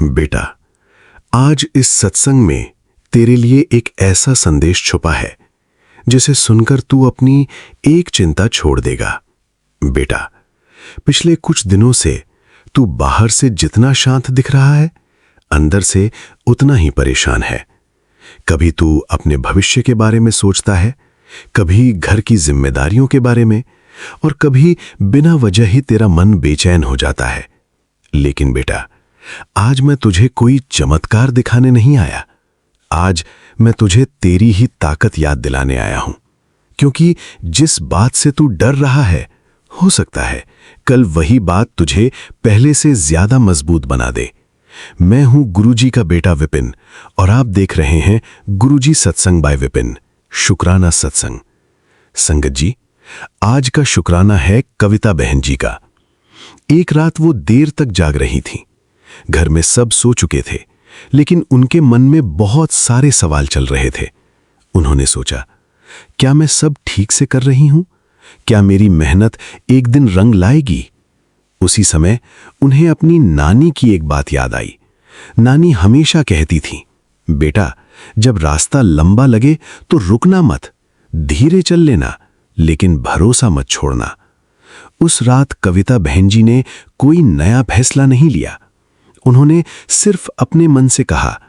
बेटा, आज इस सत्संग में तेरे लिए एक ऐसा संदेश छुपा है जिसे सुनकर तू अपनी एक चिंता छोड़ देगा। बेटा, पिछले कुछ दिनों से तू बाहर से जितना शांत दिख रहा है, अंदर से उतना ही परेशान है। कभी तू अपने भविष्य के बारे में सोचता है, कभी घर की जिम्मेदारियों के बारे में, और कभी बिना वजह ही तेरा मन बेचैन हो जाता है। लेकिन बेटा, आज मैं तुझे कोई चमत्कार दिखाने नहीं आया। आज मैं तुझे तेरी ही ताकत याद दिलाने आया हूं, क्योंकि जिस बात से तू डर रहा है, हो सकता है कल वही बात तुझे पहले से ज्यादा मजबूत बना दे। मैं हूं गुरुजी का बेटा विपिन, और आप देख रहे हैं गुरुजी सत्संग बाय विपिन, शुक्राना सत्संग। संगत जी, आज का शुक्राना है कविता बहन जी का। एक रात वो देर तक जाग रही थीं। घर में सब सो चुके थे, लेकिन उनके मन में बहुत सारे सवाल चल रहे थे। उन्होंने सोचा, क्या मैं सब ठीक से कर रही हूं? क्या मेरी मेहनत एक दिन रंग लाएगी? उसी समय उन्हें अपनी नानी की एक बात याद आई। नानी हमेशा कहती थी, बेटा, जब रास्ता लंबा लगे तो रुकना मत, धीरे चल लेना, लेकिन भरोसा मत छोड़ना। उस रात कविता बहन जी ने कोई नया फैसला नहीं लिया। उन्होंने सिर्फ अपने मन से कहा,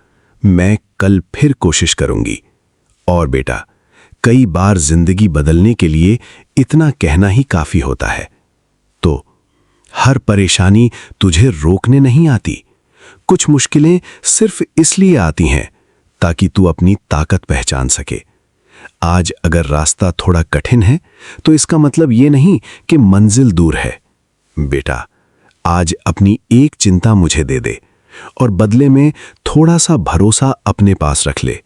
मैं कल फिर कोशिश करूंगी। और बेटा, कई बार जिंदगी बदलने के लिए इतना कहना ही काफी होता है। तो हर परेशानी तुझे रोकने नहीं आती। कुछ मुश्किलें सिर्फ इसलिए आती हैं ताकि तू अपनी ताकत पहचान सके। आज अगर रास्ता थोड़ा कठिन है, तो इसका मतलब ये नहीं कि मंजिल दूर है। बेटा, आज अपनी एक चिंता मुझे दे दे और बदले में थोड़ा सा भरोसा अपने पास रख ले।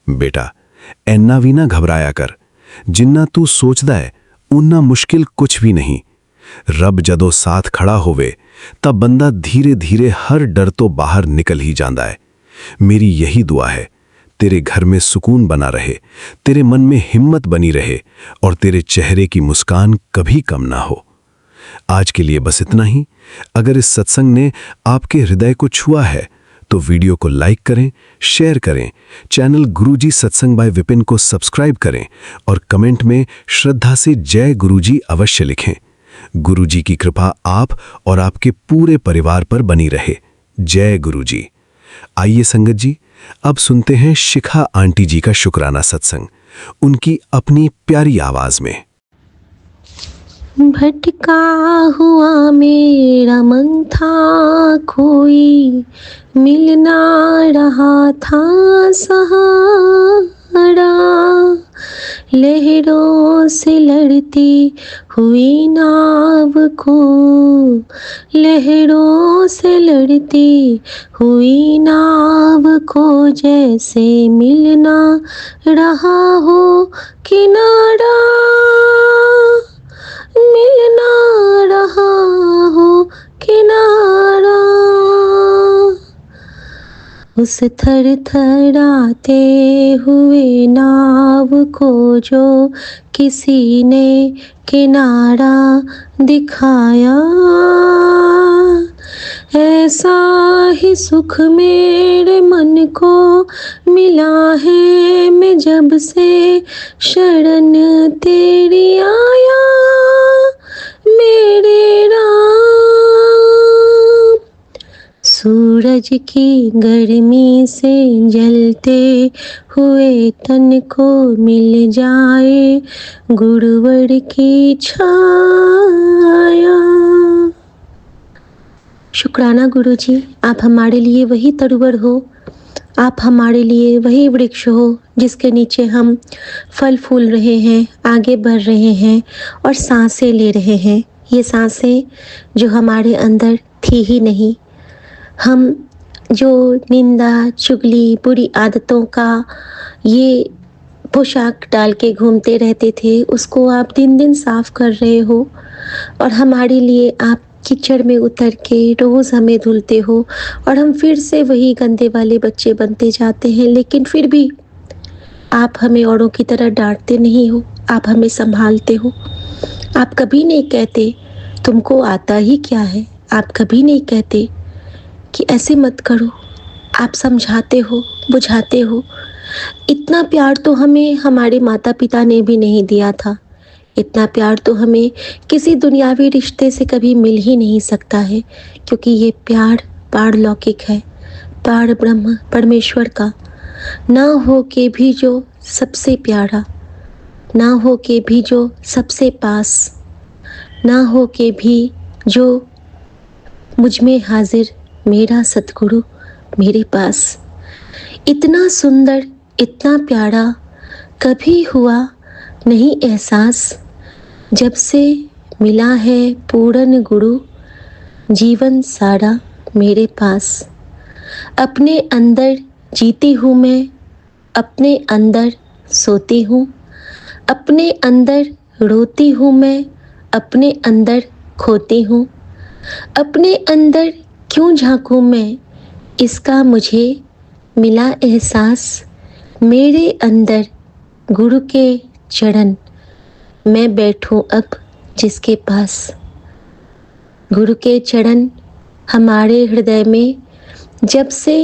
बेटा, ऐना भी ना घबराया कर। जिन्ना तू सोचदा है, उन्ना मुश्किल कुछ भी नहीं। रब जदों साथ खड़ा होवे, तब बंदा धीरे धीरे हर डर तो बाहर निकल ही जांदा है। मेरी यही दुआ है, तेरे घर में सुकून बना रहे, तेरे मन में हिम्मत बनी रहे, और तेरे चेहरे की मुस्कान कभी कम ना हो। आज के लिए बस इतना ही। अगर इस सत्संग ने आपके हृदय को छुआ है, तो वीडियो को लाइक करें, शेयर करें, चैनल गुरुजी सत्संग बाय विपिन को सब्सक्राइब करें, और कमेंट में श्रद्धा से जय गुरुजी अवश्य लिखें। गुरुजी की कृपा आप और आपके पूरे परिवार पर बनी रहे। जय गुरुजी। आइए संगत जी, अब सुनते हैं शिखा आंटी जी का शुक्राना सत्संग, उनकी अपनी प्यारी आवाज में। भटका हुआ मेरा मन था, कोई मिल ना रहा था सहारा। लहरों से लड़ती हुई नाव को, लहरों से लड़ती हुई नाव को, जैसे मिल ना रहा हो किनारा, मिल ना रहा हो किनारा। उस थरथराते हुए नाव को जो किसी ने किनारा दिखाया, ऐसा ही सुख मेरे मन को मिला है, मैं जब से शरण तेरी आया, मेरे राम। सूरज की गर्मी से जलते हुए तन को मिल जाए गुरुवर की छाया। शुक्राना गुरुजी, आप हमारे लिए वही तरुवर हो, आप हमारे लिए वही वृक्ष हो जिसके नीचे हम फल फूल रहे हैं, आगे बढ़ रहे हैं और सांसें ले रहे हैं। ये सांसें जो हमारे अंदर थी ही नहीं। हम जो निंदा, चुगली, बुरी आदतों का ये पोशाक डाल के घूमते रहते थे, उसको आप दिन दिन साफ कर रहे हो, और हमारे लिए आप कीचड़ में उतर के रोज़ हमें धुलते हो, और हम फिर से वही गंदे वाले बच्चे बनते जाते हैं। लेकिन फिर भी आप हमें औरों की तरह डांटते नहीं हो, आप हमें संभालते हो। आप कभी नहीं कहते तुमको आता ही क्या है, आप कभी नहीं कहते कि ऐसे मत करो, आप समझाते हो, बुझाते हो। इतना प्यार तो हमें हमारे माता पिता ने भी नहीं दिया था। इतना प्यार तो हमें किसी दुनियावी रिश्ते से कभी मिल ही नहीं सकता है, क्योंकि ये प्यार पारलौकिक है, पार ब्रह्म परमेश्वर का। ना हो के भी जो सबसे प्यारा, ना हो के भी जो सबसे पास, ना हो के भी जो मुझ में हाजिर, मेरा सतगुरु मेरे पास। इतना सुंदर, इतना प्यारा कभी हुआ नहीं एहसास, जब से मिला है पूर्ण गुरु, जीवन सारा मेरे पास। अपने अंदर जीती हूँ मैं, अपने अंदर सोती हूँ, अपने अंदर रोती हूँ मैं, अपने अंदर खोती हूँ। अपने अंदर क्यों झांकूं मैं, इसका मुझे मिला एहसास। मेरे अंदर गुरु के चरण, मैं बैठूं अब जिसके पास। गुरु के चरण हमारे हृदय में जब से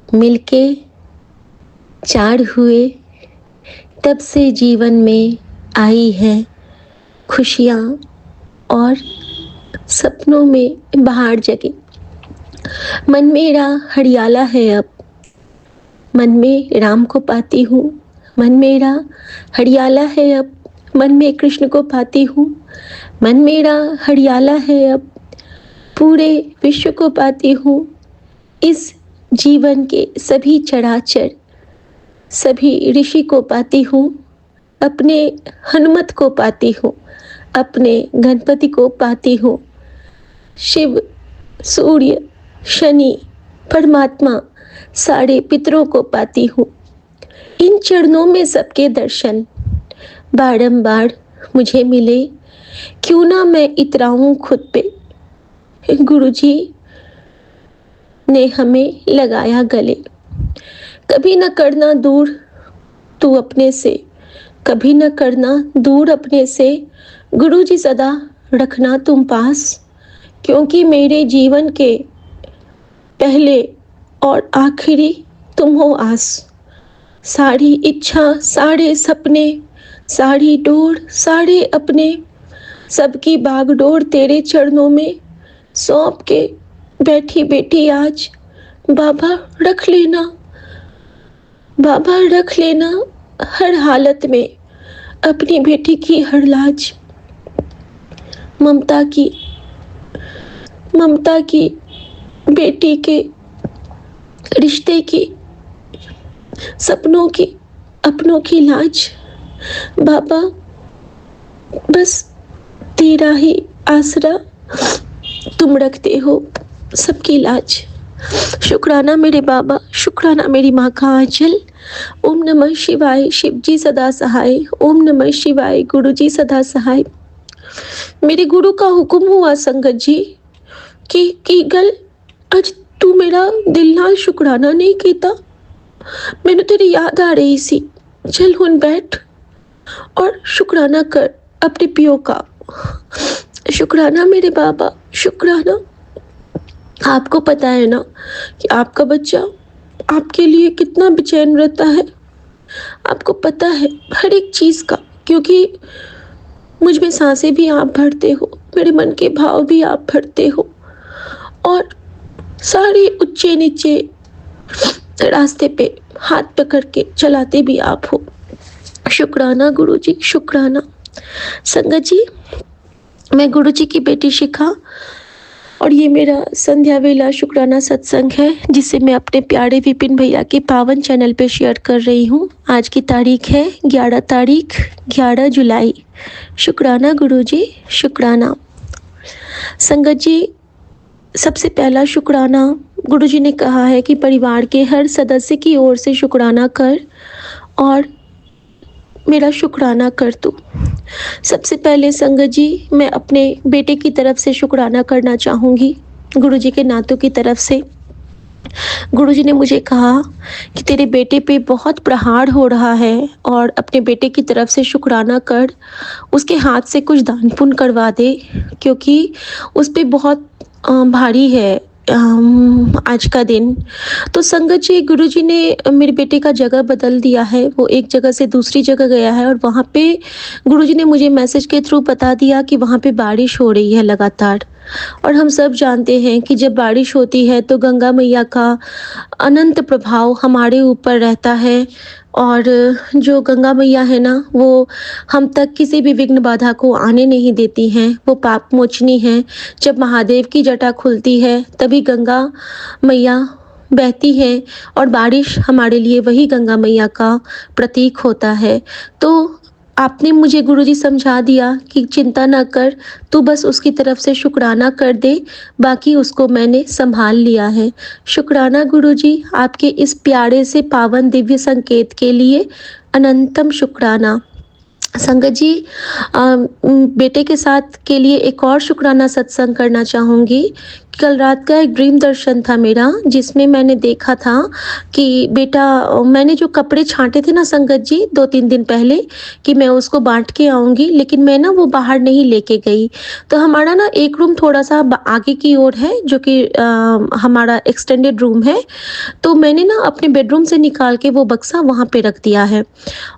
मिलके चार हुए, तब से जीवन में आई है खुशियाँ और सपनों में बहार जगी। मन मेरा हरियाला है अब, मन में राम को पाती हूँ। मन मेरा हरियाला है अब, मन में कृष्ण को पाती हूँ। मन मेरा हरियाला है अब, पूरे विश्व को पाती हूँ। इस जीवन के सभी चराचर, सभी ऋषि को पाती हूँ। अपने हनुमत को पाती हूँ, अपने गणपति को पाती हूँ। शिव, सूर्य, शनि, परमात्मा, सारे पितरों को पाती हूँ। इन चरणों में सबके दर्शन बारंबार मुझे मिले, क्यों ना मैं इतराऊं खुद पे। गुरुजी ने हमें लगाया गले। कभी न करना दूर तू अपने से, कभी न करना दूर अपने से। गुरुजी सदा रखना तुम पास, क्योंकि मेरे जीवन के पहले और आखिरी तुम हो आस। सारी इच्छा, सारे सपने, सारी डोर, सारे अपने, सबकी बागडोर तेरे चरणों में सौंप के बैठी बेटी आज। बाबा रख लेना, बाबा रख लेना हर हालत में अपनी बेटी की हर लाज। ममता की, ममता की, बेटी के रिश्ते की, सपनों की, अपनों की लाज। बाबा बस तेरा ही आसरा, तुम रखते हो सबकी लाज। शुक्राना मेरे बाबा, शुक्राना मेरी माँ का आंचल। ओम नमः शिवाय, शिव जी सदा सहाय। ओम नमः शिवाय, गुरु जी सदा सहाय। मेरे गुरु का हुक्म हुआ संगत जी कि गल आज तू मेरा दिल नाल शुक्राना नहीं कीता, मैनू तेरी याद आ रही सी। चल हुन बैठ और शुक्राना कर अपने पियो का। शुक्राना मेरे बाबा, शुक्राना। आपको पता है ना कि आपका बच्चा आपके लिए कितना बेचैन रहता है। आपको पता है हर एक चीज़ का, क्योंकि मुझ में सांसें भी आप भरते हो, मेरे मन के भाव भी आप भरते हो, और सारे ऊंचे नीचे रास्ते पे हाथ पकड़ के चलाते भी आप हो। शुक्राना गुरुजी, शुक्राना। संगत जी, मैं गुरुजी की बेटी शिखा, और ये मेरा संध्या वेला शुक्राना सत्संग है, जिसे मैं अपने प्यारे विपिन भैया के पावन चैनल पे शेयर कर रही हूँ। आज की तारीख है 11 जुलाई। शुक्राना गुरुजी, शुक्राना। संगत जी, सबसे पहला शुक्राना गुरुजी ने कहा है कि परिवार के हर सदस्य की ओर से शुक्राना कर और मेरा शुक्राना कर तू। सबसे पहले संगत जी, मैं अपने बेटे की तरफ से शुक्राना करना चाहूँगी, गुरुजी के नातों की तरफ से। गुरुजी ने मुझे कहा कि तेरे बेटे पे बहुत प्रहार हो रहा है और अपने बेटे की तरफ से शुक्राना कर, उसके हाथ से कुछ दान पुण्य करवा दे, क्योंकि उस पे बहुत भारी है आज का दिन। तो संगत जी, गुरुजी ने मेरे बेटे का जगह बदल दिया है। वो एक जगह से दूसरी जगह गया है और वहाँ पे गुरुजी ने मुझे मैसेज के थ्रू बता दिया कि वहाँ पे बारिश हो रही है लगातार। और हम सब जानते हैं कि जब बारिश होती है तो गंगा मैया का अनंत प्रभाव हमारे ऊपर रहता है। और जो गंगा मैया है ना, वो हम तक किसी भी विघ्न बाधा को आने नहीं देती हैं। वो पाप मोचनी हैं। जब महादेव की जटा खुलती है तभी गंगा मैया बहती है और बारिश हमारे लिए वही गंगा मैया का प्रतीक होता है। तो आपने मुझे गुरुजी समझा दिया कि चिंता ना कर, तू बस उसकी तरफ से शुक्राना कर दे, बाकी उसको मैंने संभाल लिया है। शुक्राना गुरुजी, आपके इस प्यारे से पावन दिव्य संकेत के लिए अनंतम शुक्राना। संगत जी, बेटे के साथ के लिए एक और शुक्राना सत्संग करना चाहूँगी। कल रात का एक ड्रीम दर्शन था मेरा, जिसमें मैंने देखा था कि बेटा, मैंने जो कपड़े छाँटे थे ना संगत जी 2-3 दिन पहले, कि मैं उसको बाँट के आऊँगी, लेकिन मैं ना वो बाहर नहीं लेके गई। तो हमारा ना एक रूम थोड़ा-सा आगे की ओर है, जो कि हमारा एक्सटेंडेड रूम है। तो मैंने ना अपने बेडरूम से निकाल के वो बक्सा वहाँ पे रख दिया है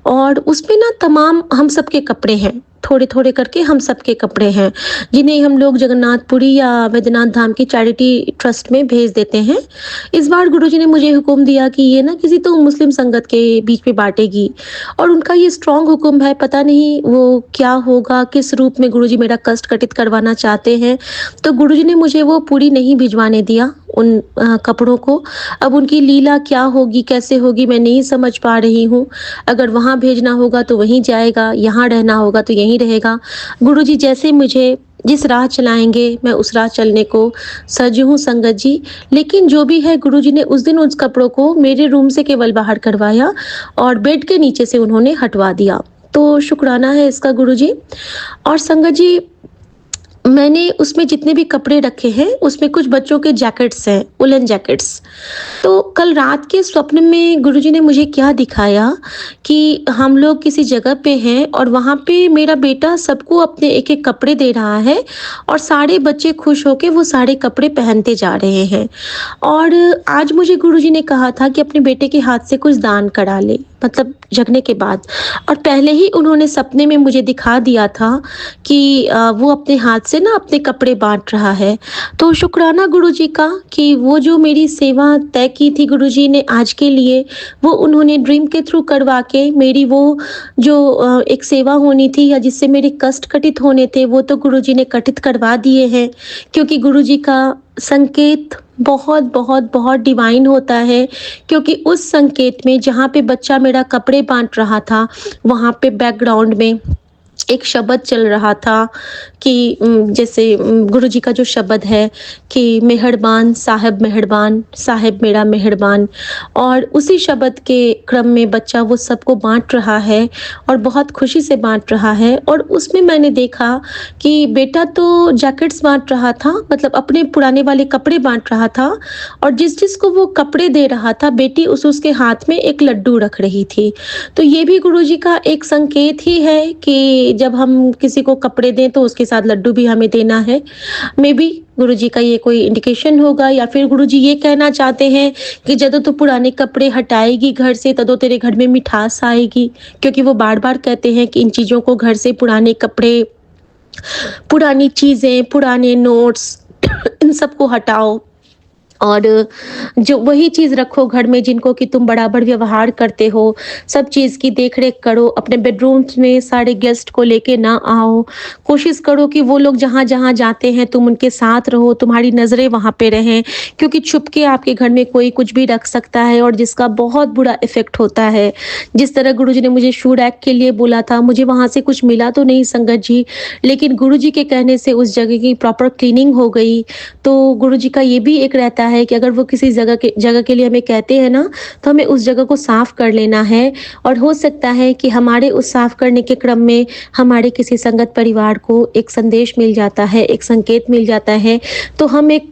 और उसमें ना तमाम हम सबके कपड़े हैं, थोड़े-थोड़े करके हम सबके कपड़े हैं, जिन्हें हम लोग जगन्नाथपुरी या वैद्यनाथ धाम की चैरिटी ट्रस्ट में भेज देते हैं। इस बार गुरुजी ने मुझे हुक्म दिया कि ये ना किसी तो मुस्लिम संगत के बीच में बाँटेगी और उनका ये स्ट्रॉन्ग हुक्म है, पता नहीं वो क्या होगा, किस रूप में गुरुजी मेरा कष्ट कटित करवाना चाहते हैं। तो गुरुजी ने मुझे वो पूरी नहीं भिजवाने दिया उन कपड़ों को। अब उनकी लीला क्या होगी, कैसे होगी, मैं नहीं समझ पा रही हूँ। अगर वहाँ भेजना होगा तो वहीं जाएगा, यहाँ रहना होगा तो यहीं रहेगा। गुरुजी जैसे मुझे जिस राह चलाएँगे मैं उस राह चलने को सज्ज हूँ संगत जी। लेकिन जो भी है, गुरुजी ने उस दिन उस कपड़ों को मेरे रूम से केवल बाहर करवाया और बेड के नीचे से उन्होंने हटवा दिया। तो शुक्राना है इसका गुरुजी। और संगत जी, मैंने उसमें जितने भी कपड़े रखे हैं उसमें कुछ बच्चों के जैकेट्स हैं, वूलन जैकेट्स। तो कल रात के स्वप्न में गुरुजी ने मुझे क्या दिखाया कि हम लोग किसी जगह पे हैं और वहाँ पे मेरा बेटा सबको अपने एक-एक कपड़े दे रहा है और सारे बच्चे खुश होके वो सारे कपड़े पहनते जा रहे हैं। और आज मुझे गुरुजी ने कहा था कि अपने बेटे के हाथ से कुछ दान करा ले, मतलब जगने के बाद। और पहले ही उन्होंने सपने में मुझे दिखा दिया था कि वो अपने हाथ से ना अपने कपड़े बाँट रहा है। तो शुक्राना गुरुजी का कि वो जो मेरी सेवा तय की थी गुरुजी ने आज के लिए, वो उन्होंने ड्रीम के थ्रू करवा के मेरी वो जो एक सेवा होनी थी या जिससे मेरे कष्ट कटित होने थे, वो तो गुरुजी ने कटित करवा दिए हैं। क्योंकि गुरुजी का संकेत बहुत बहुत बहुत डिवाइन होता है। क्योंकि उस संकेत में जहाँ पे बच्चा मेरा कपड़े बाँट रहा था, वहाँ पे बैकग्राउंड में एक शब्द चल रहा था कि जैसे गुरुजी का जो शब्द है कि मेहरबान साहिब मेरा मेहरबान। और उसी शब्द के क्रम में बच्चा वो सबको बाँट रहा है और बहुत खुशी से बाँट रहा है। और उसमें मैंने देखा कि बेटा तो जैकेट्स बाँट रहा था, मतलब अपने पुराने वाले कपड़े बाँट रहा था, और जिसको वो कपड़े दे रहा था, बेटी उसके हाथ में एक लड्डू रख रही थी। तो ये भी गुरुजी का एक संकेत ही है कि जब हम किसी को कपड़े दें तो उसके साथ लड्डू भी हमें देना है। मे बी गुरुजी का ये कोई इंडिकेशन होगा, या फिर गुरुजी ये कहना चाहते हैं कि जब तू पुराने कपड़े हटाएगी घर से तब तेरे घर में मिठास आएगी। क्योंकि वो बार-बार कहते हैं कि इन चीज़ों को घर से, पुराने कपड़े, पुरानी चीज़ें, पुराने नोट्स इन सबको हटाओ और जो वही चीज़ रखो घर में जिनको कि तुम बराबर व्यवहार करते हो। सब चीज़ की देख-रेख करो। अपने बेडरूम्स में सारे गेस्ट को लेके ना आओ। कोशिश करो कि वो लोग जहाँ-जहाँ जाते हैं तुम उनके साथ रहो, तुम्हारी नज़रें वहाँ पे रहें। क्योंकि छुप के आपके घर में कोई कुछ भी रख सकता है और जिसका बहुत बुरा इफ़ेक्ट होता है। जिस तरह गुरुजी ने मुझे शू रैक के लिए बोला था, मुझे वहाँ से कुछ मिला तो नहीं संगत जी, लेकिन गुरुजी के कहने से उस जगह की प्रॉपर क्लीनिंग हो गई। तो गुरुजी का ये भी एक रहता है कि अगर वो किसी जगह के लिए हमें कहते हैं ना, तो हमें उस जगह को साफ कर लेना है। और हो सकता है कि हमारे उस साफ करने के क्रम में हमारे किसी संगत परिवार को एक संदेश मिल जाता है, एक संकेत मिल जाता है, तो हम एक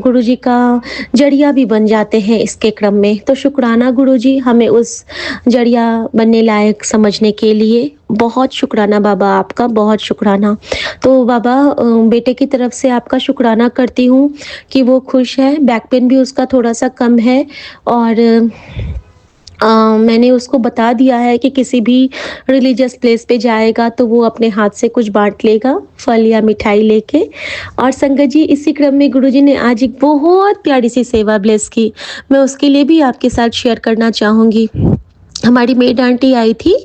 गुरुजी का जरिया भी बन जाते हैं इसके क्रम में। तो शुक्राना गुरुजी, हमें उस जरिया बनने लायक समझने के लिए। बहुत शुक्राना बाबा आपका, बहुत शुक्राना। तो बाबा बेटे की तरफ से आपका शुक्राना करती हूँ कि वो खुश है, बैक पेन भी उसका थोड़ा-सा कम है और अ, मैंने उसको बता दिया है कि किसी भी रिलीजियस प्लेस पे जाएगा तो वो अपने हाथ से कुछ बाँट लेगा, फल या मिठाई लेके। और संगत जी इसी क्रम में गुरुजी ने आज एक बहुत प्यारी-सी सेवा ब्लेस की, मैं उसके लिए भी आपके साथ शेयर करना चाहूँगी। हमारी मेड आंटी आई थी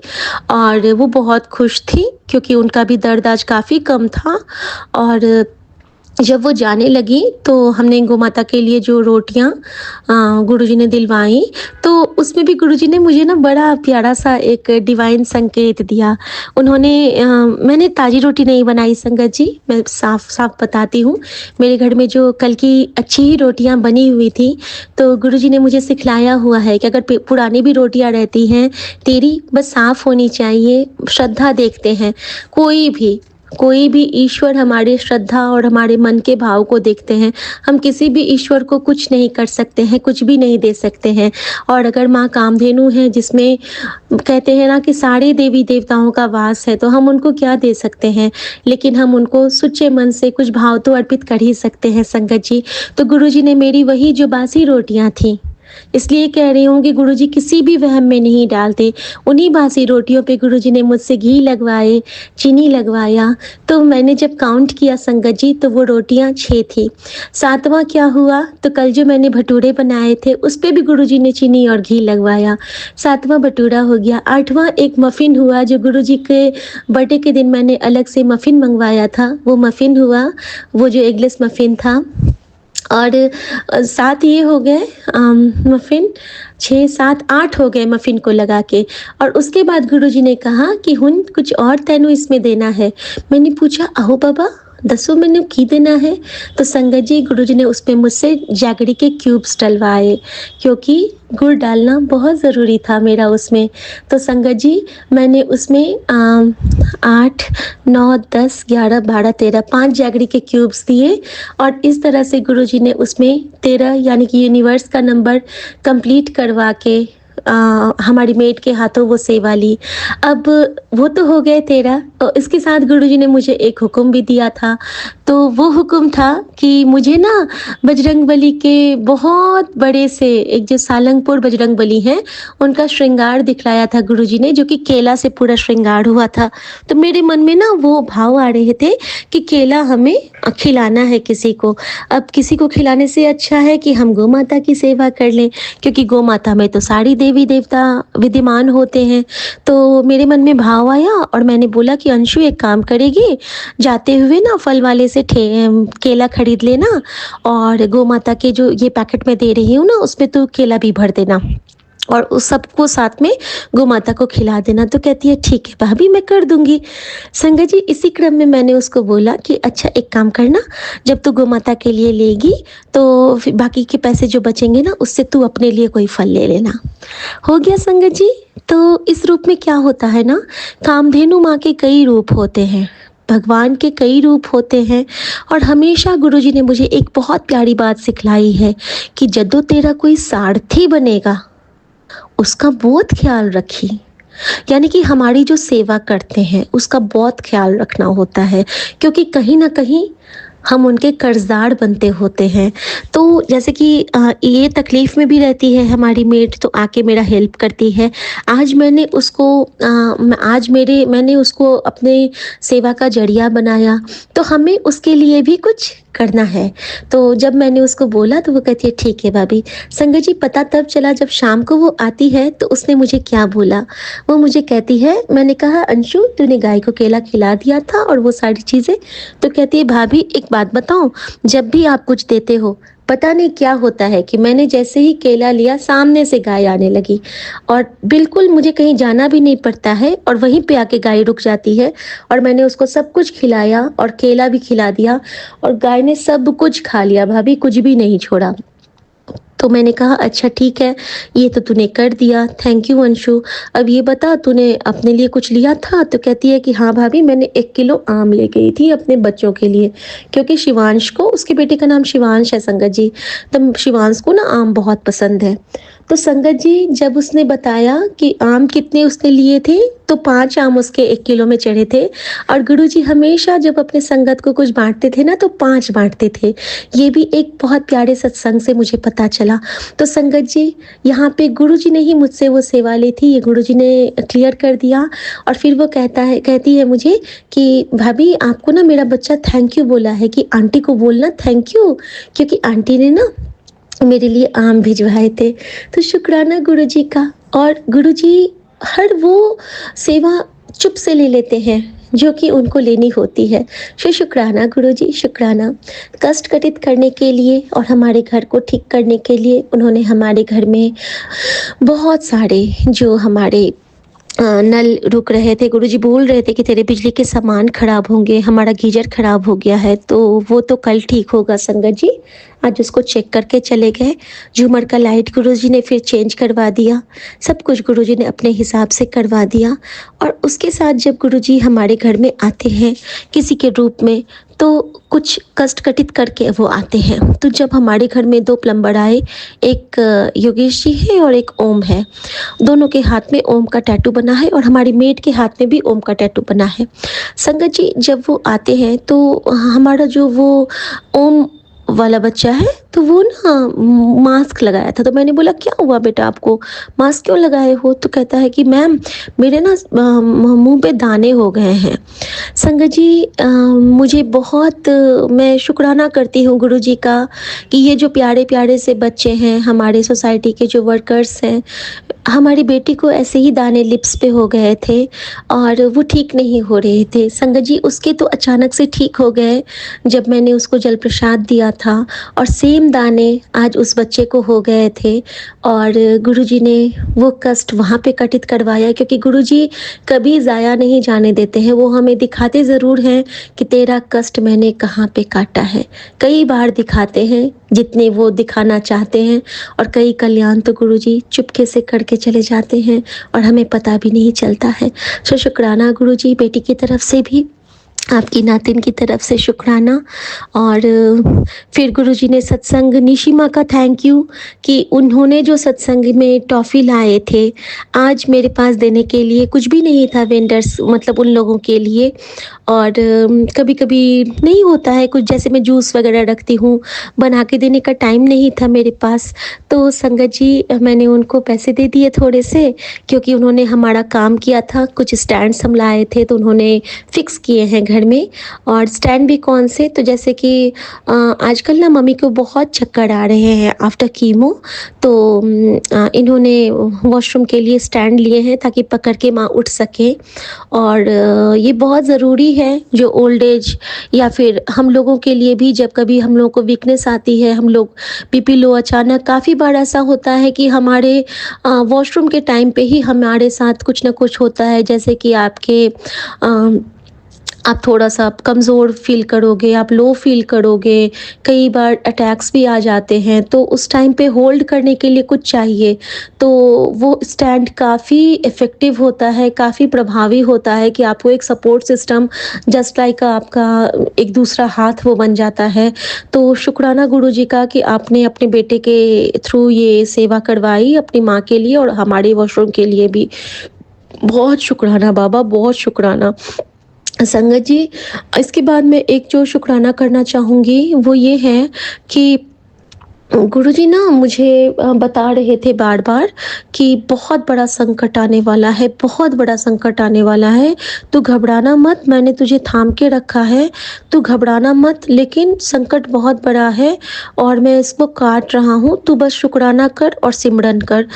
और वो बहुत खुश थी क्योंकि उनका भी दर्द आज काफ़ी कम था और जब वो जाने लगी तो हमने गोमाता के लिए जो रोटियाँ गुरुजी ने दिलवाई, तो उसमें भी गुरुजी ने मुझे ना बड़ा प्यारा-सा एक डिवाइन संकेत दिया। उन्होंने मैंने ताज़ी रोटी नहीं बनाई संगत जी, मैं साफ-साफ बताती हूँ। मेरे घर में जो कल की अच्छी ही रोटियाँ बनी हुई थी, तो गुरुजी ने मुझे सिखलाया हुआ है कि अगर पे पुरानी भी रोटियाँ रहती हैं, तेरी बस साफ होनी चाहिए, श्रद्धा देखते हैं। कोई भी ईश्वर हमारे श्रद्धा और हमारे मन के भाव को देखते हैं। हम किसी भी ईश्वर को कुछ नहीं कर सकते हैं, कुछ भी नहीं दे सकते हैं। और अगर माँ कामधेनु है जिसमें कहते हैं ना कि सारे देवी-देवताओं का वास है, तो हम उनको क्या दे सकते हैं? लेकिन हम उनको सच्चे मन से कुछ भाव तो अर्पित कर ही सकते हैं संगत जी। तो गुरुजी ने मेरी वही जो बासी रोटियाँ थीं, इसलिए कह रही हूँ कि गुरुजी किसी भी वहम में नहीं डालते। उन्हीं बासी रोटियों पे गुरुजी ने मुझसे घी लगवाए, चीनी लगवाया, तो मैंने जब काउंट किया संगत जी तो वो रोटियाँ 6 थी। 7वाँ क्या हुआ तो कल जो मैंने भटूरे बनाए थे उस पे भी गुरुजी ने चीनी और घी लगवाया। 7वाँ भटूरा हो गया। 8वाँ एक मफ़िन हुआ जो गुरुजी के बर्थडे के दिन मैंने अलग से मफ़िन मँगवाया था, वो मफ़िन हुआ, वो जो एगलेस मफ़िन था। और 7 ये हो गए मफ़िन 6, 7, 8 हो गए मफ़िन को लगा के और उसके बाद गुरुजी ने कहा कि हुन कुछ और तैनू इसमें देना है। मैंने पूछा आहो बाबा दसो मैनू की देना है? तो संगत जी गुरुजी ने उसपे मुझसे जैगरी के क्यूब्स डलवाए क्योंकि गुड़ डालना बहुत ज़रूरी था मेरा उसमें। तो संगत जी मैंने उसमें 8, 9, 10, 11, 12, 13 5 जैगरी के क्यूब्स दिए और इस तरह से गुरुजी ने उसमें 13 यानी कि यूनिवर्स का नंबर कंप्लीट करवा के हमारी मेड के हाथों वो सेवा ली। अब वो तो हो गए 13 और इसके साथ गुरुजी ने मुझे एक हुक्म भी दिया था। तो वो हुक्म था कि मुझे ना बजरंगबली के बहुत बड़े से एक जो सालंगपुर बजरंगबली हैं, उनका श्रृंगार दिखलाया था गुरुजी ने जो कि केला से पूरा श्रृंगार हुआ था। तो मेरे मन में ना वो भाव आ रहे थे कि केला हमें खिलाना है किसी को। अब किसी को खिलाने से अच्छा है कि हम गोमाता की सेवा कर लें क्योंकि गोमाता में तो सारी देवी-देवता विद्यमान होते हैं। तो मेरे मन में भाव आया और मैंने बोला कि अंशु एक काम करेगी, जाते हुए ना फल वाले से केला खरीद लेना और गोमाता के जो ये पैकेट मैं दे रही हूँ ना उसमें तू केला भी भर देना और उस सबको साथ में गोमाता को खिला देना। तो कहती है ठीक है भाभी मैं कर दूँगी। संगत जी इसी क्रम में मैंने उसको बोला कि अच्छा एक काम करना, जब तू गोमाता के लिए लेगी तो फिर बाकी के पैसे जो बचेंगे ना उससे तू अपने लिए कोई फल ले लेना। हो गया संगत जी। तो इस रूप में क्या होता है ना, कामधेनु माँ के कई रूप होते हैं, भगवान के कई रूप होते हैं और हमेशा गुरुजी ने मुझे एक बहुत प्यारी बात सिखलाई है कि जदों तेरा कोई सारथी बनेगा उसका बहुत ख्याल रखी। यानी कि हमारी जो सेवा करते हैं उसका बहुत ख्याल रखना होता है क्योंकि कहीं न कहीं हम उनके कर्ज़दार बनते होते हैं। तो जैसे कि ये तकलीफ़ में भी रहती है हमारी मेड तो आके मेरा हेल्प करती है। आज मैंने उसको मैंने उसको अपने सेवा का ज़रिया बनाया, तो हमें उसके लिए भी कुछ करना है। तो जब मैंने उसको बोला तो वो कहती है ठीक है भाभी। संगत जी पता तब चला जब शाम को वो आती है तो उसने मुझे क्या बोला? वो मुझे कहती है मैंने कहा अंशु तूने गाय को केला खिला दिया था और वो सारी चीज़ें? तो कहती है भाभी एक बात बताऊँ, जब भी आप कुछ देते हो पता नहीं क्या होता है कि मैंने जैसे ही केला लिया सामने से गाय आने लगी और बिल्कुल मुझे कहीं जाना भी नहीं पड़ता है और वहीं पे आके गाय रुक जाती है और मैंने उसको सब कुछ खिलाया और केला भी खिला दिया और गाय ने सब कुछ खा लिया भाभी, कुछ भी नहीं छोड़ा। तो मैंने कहा अच्छा ठीक है, ये तो तूने कर दिया, थैंक यू अंशु। अब ये बता तूने अपने लिए कुछ लिया था? तो कहती है कि हाँ भाभी मैंने 1 किलो आम ले गई थी अपने बच्चों के लिए क्योंकि शिवांश को, उसके बेटे का नाम शिवांश है संगत जी, तो शिवांश को ना आम बहुत पसंद है। तो संगत जी जब उसने बताया कि आम कितने उसने लिए थे, तो 5 आम उसके 1 किलो में चढ़े थे और गुरुजी हमेशा जब अपने संगत को कुछ बाँटते थे ना तो 5 बाँटते थे। ये भी एक बहुत प्यारे सत्संग से मुझे पता चला। तो संगत जी यहाँ पे गुरुजी ने ही मुझसे वो सेवा ली थी, ये गुरुजी ने क्लियर कर दिया और फिर वो कहती है मुझे कि भाभी आपको ना मेरा बच्चा थैंक यू बोला है कि आंटी को बोलना थैंक यू क्योंकि आंटी ने ना मेरे लिए आम भिजवाए थे। तो शुक्राना गुरुजी का। और गुरुजी हर वो सेवा चुप से ले लेते हैं जो कि उनको लेनी होती है। शुक्राना गुरुजी, शुक्राना। कष्ट कटित करने के लिए और हमारे घर को ठीक करने के लिए उन्होंने हमारे घर में बहुत सारे जो हमारे नल रुक रहे थे, गुरुजी बोल रहे थे कि तेरे बिजली के सामान खराब होंगे, हमारा गीज़र खराब हो गया है, तो वो तो कल ठीक होगा संगत जी। आज उसको चेक करके चले गए। झूमर का लाइट गुरुजी ने फिर चेंज करवा दिया। सब कुछ गुरुजी ने अपने हिसाब से करवा दिया और उसके साथ जब गुरुजी हमारे घर में आते हैं किसी के रूप में, तो कुछ कष्ट कटित करके वो आते हैं। तो जब हमारे घर में 2 प्लम्बर आए, एक योगेश जी है और एक ओम है। दोनों के हाथ में ओम का टैटू बना है और हमारी मेड के हाथ में भी ओम का टैटू बना है। संगत जी जब वो आते हैं तो हमारा जो वो ओम वाला बच्चा है तो वो ना मास्क लगाया था। तो मैंने बोला क्या हुआ बेटा आपको, मास्क क्यों लगाए हो? तो कहता है कि मैम मेरे ना मुँह पे दाने हो गए हैं। संगत जी मुझे बहुत मैं शुक्राना करती हूँ गुरुजी का कि ये जो प्यारे-प्यारे से बच्चे हैं, हमारे सोसाइटी के जो वर्कर्स हैं, हमारी बेटी को ऐसे ही दाने लिप्स पे हो गए थे और वो ठीक नहीं हो रहे थे। संगत जी उसके तो अचानक से ठीक हो गए जब मैंने उसको जल प्रसाद दिया था और सेम दाने आज उस बच्चे को हो गए थे और गुरुजी ने वो कष्ट वहाँ पे कटित करवाया क्योंकि गुरुजी कभी ज़ाया नहीं जाने देते हैं। वो हमें दिखाते ज़रूर हैं कि तेरा कष्ट मैंने कहाँ पे काटा है। कई बार दिखाते हैं जितने वो दिखाना चाहते हैं और कई कल्याण तो गुरुजी चुपके से करके चले जाते हैं और हमें पता भी नहीं चलता है। शुक्राना गुरुजी, बेटी की तरफ से भी आपकी नातिन की तरफ से शुक्राना। और फिर गुरुजी ने सत्संग निशिमा का थैंक यू कि उन्होंने जो सत्संग में टॉफ़ी लाए थे आज मेरे पास देने के लिए कुछ भी नहीं था वेंडर्स मतलब उन लोगों के लिए। और कभी कभी नहीं होता है कुछ, जैसे मैं जूस वगैरह रखती हूँ, बना के देने का टाइम नहीं था मेरे पास, तो संगत जी मैंने उनको पैसे दे दिए थोड़े से क्योंकि उन्होंने हमारा काम किया था। कुछ स्टैंड्स हम लाए थे तो उन्होंने फिक्स किए हैं घर में। और स्टैंड भी कौन से, तो जैसे कि आजकल ना मम्मी को बहुत चक्कर आ रहे हैं आफ्टर कीमो, तो इन्होंने वॉशरूम के लिए स्टैंड लिए हैं ताकि पकड़ के माँ उठ सके। और ये बहुत ज़रूरी है जो ओल्ड एज या फिर हम लोगों के लिए भी, जब कभी हम लोगों को वीकनेस आती है, हम लोग बीपी लो अचानक, काफ़ी बार ऐसा होता है कि हमारे वॉशरूम के टाइम पे ही हमारे साथ कुछ ना कुछ होता है, जैसे कि आप थोड़ा-सा कमज़ोर फ़ील करोगे, आप लो फ़ील करोगे, कई बार अटैक्स भी आ जाते हैं, तो उस टाइम पे होल्ड करने के लिए कुछ चाहिए। तो वो स्टैंड काफ़ी इफ़ेक्टिव होता है, काफ़ी प्रभावी होता है कि आपको एक सपोर्ट सिस्टम जस्ट लाइक आपका एक दूसरा हाथ वो बन जाता है। तो शुक्राना गुरुजी का कि आपने अपने बेटे के थ्रू ये सेवा करवाई अपनी माँ के लिए और हमारे वॉशरूम के लिए भी। बहुत शुक्राना बाबा, बहुत शुक्राना। संगत जी इसके बाद मैं एक जो शुक्राना करना चाहूँगी वो ये है कि गुरुजी ना मुझे बता रहे थे बार-बार कि बहुत बड़ा संकट आने वाला है, बहुत बड़ा संकट आने वाला है, तू घबराना मत, मैंने तुझे थाम के रखा है, तू घबराना मत, लेकिन संकट बहुत बड़ा है और मैं इसको काट रहा हूँ, तू बस शुक्राना कर और सिमरन कर।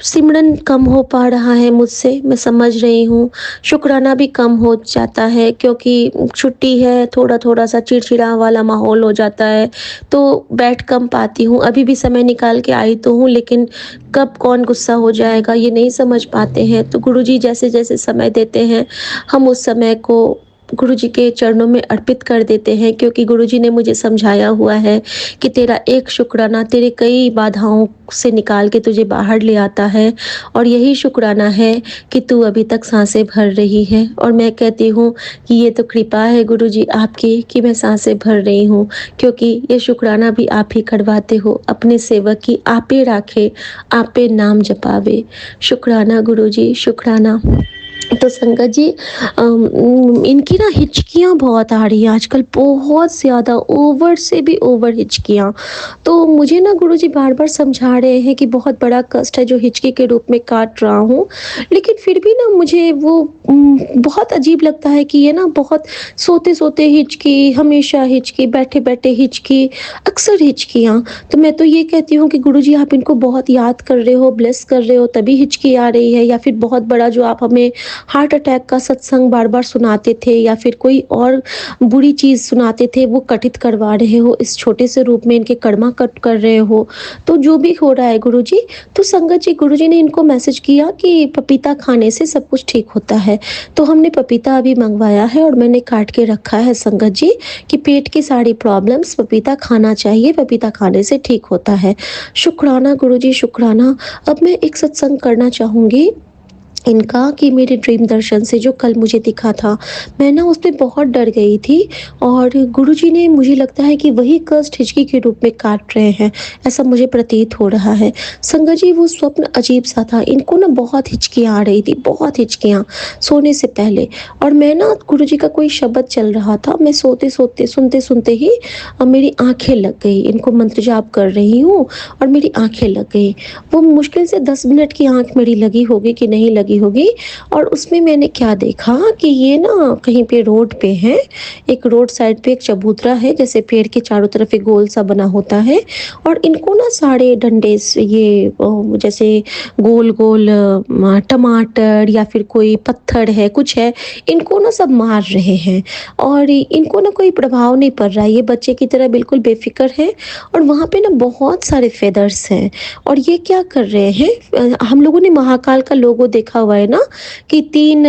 सिमरन कम हो पा रहा है मुझसे, मैं समझ रही हूँ। शुक्राना भी कम हो जाता है क्योंकि छुट्टी है, थोड़ा-थोड़ा सा चिड़चिड़ा वाला माहौल हो जाता है, तो बैठ कम पाती हूँ। अभी भी समय निकाल के आई तो हूँ, लेकिन कब कौन गुस्सा हो जाएगा ये नहीं समझ पाते हैं। तो गुरुजी जैसे-जैसे समय देते हैं, हम उस समय को गुरुजी के चरणों में अर्पित कर देते हैं, क्योंकि गुरुजी ने मुझे समझाया हुआ है कि तेरा एक शुक्राना तेरे कई बाधाओं से निकाल के तुझे बाहर ले आता है, और यही शुक्राना है कि तू अभी तक सांसें भर रही है। और मैं कहती हूँ कि ये तो कृपा है गुरुजी आपकी कि मैं सांसें भर रही हूँ, क्योंकि ये शुक्राना भी आप ही करवाते हो। अपने सेवक की आपे राखे, आपे नाम जपावे। शुक्राना गुरुजी, शुक्राना। तो संगत जी, इनकी ना हिचकियाँ बहुत आ रही हैं आजकल, बहुत ज़्यादा, ओवर से भी ओवर हिचकियाँ। तो मुझे ना गुरुजी बार-बार समझा रहे हैं कि बहुत बड़ा कष्ट है जो हिचकी के रूप में काट रहा हूँ। लेकिन फिर भी ना मुझे वो बहुत अजीब लगता है कि ये ना बहुत सोते-सोते हिचकी, हमेशा हिचकी, बैठे-बैठे हिचकी, अक्सर हिचकियाँ। तो मैं तो ये कहती हूँ कि गुरुजी आप इनको बहुत याद कर रहे हो, ब्लेस कर रहे हो, तभी हिचकी आ रही है, या फिर बहुत बड़ा जो आप हमें हार्ट अटैक का सत्संग बार-बार सुनाते थे, या फिर कोई और बुरी चीज़ सुनाते थे, वो कटित करवा रहे हो, इस छोटे से रूप में इनके कर्मा कट कर रहे हो। तो जो भी हो रहा है गुरुजी, तो संगत जी, गुरुजी ने इनको मैसेज किया कि पपीता खाने से सब कुछ ठीक होता है। तो हमने पपीता अभी मंगवाया है और मैंने काट के रखा है संगत जी, कि पेट की सारी प्रॉब्लम्स पपीता खाना चाहिए, पपीता खाने से ठीक होता है। शुक्राना गुरुजी, शुक्राना। अब मैं एक सत्संग करना चाहूँगी इनका, कि मेरे ड्रीम दर्शन से जो कल मुझे दिखा था, मैं ना उस पे बहुत डर गई थी, और गुरुजी ने, मुझे लगता है कि वही कष्ट हिचकी के रूप में काट रहे हैं, ऐसा मुझे प्रतीत हो रहा है। संगत जी, वो स्वप्न अजीब-सा था, इनको ना बहुत हिचकियाँ आ रही थी, बहुत हिचकियाँ, सोने से पहले। और मैं ना, गुरुजी का कोई शब्द चल रहा था, मैं सोते-सोते, सुनते-सुनते ही मेरी आँखें लग गई, इनको मंत्र जाप कर रही हूँ और मेरी आँखें लग गई। वो मुश्किल से 10 मिनट की आँख मेरी लगी होगी कि नहीं लगी होगी, और उसमें मैंने क्या देखा कि ये ना कहीं पे रोड पे हैं, एक रोड साइड पे एक चबूतरा है, जैसे पेड़ के चारों तरफ एक गोल सा बना होता है, और इनको ना सारे डंडे से ये जैसे गोल-गोल टमाटर या फिर कोई पत्थर है, कुछ है, इनको ना सब मार रहे हैं, और इनको ना कोई प्रभाव नहीं पड़ रहा है, ये बच्चे की तरह बिल्कुल बेफ़िक्र हैं, और वहाँ पे ना बहुत सारे फेदर्स हैं। और ये क्या कर रहे हैं, हम लोगों ने महाकाल का लोगो देखा हुआ है ना, कि 3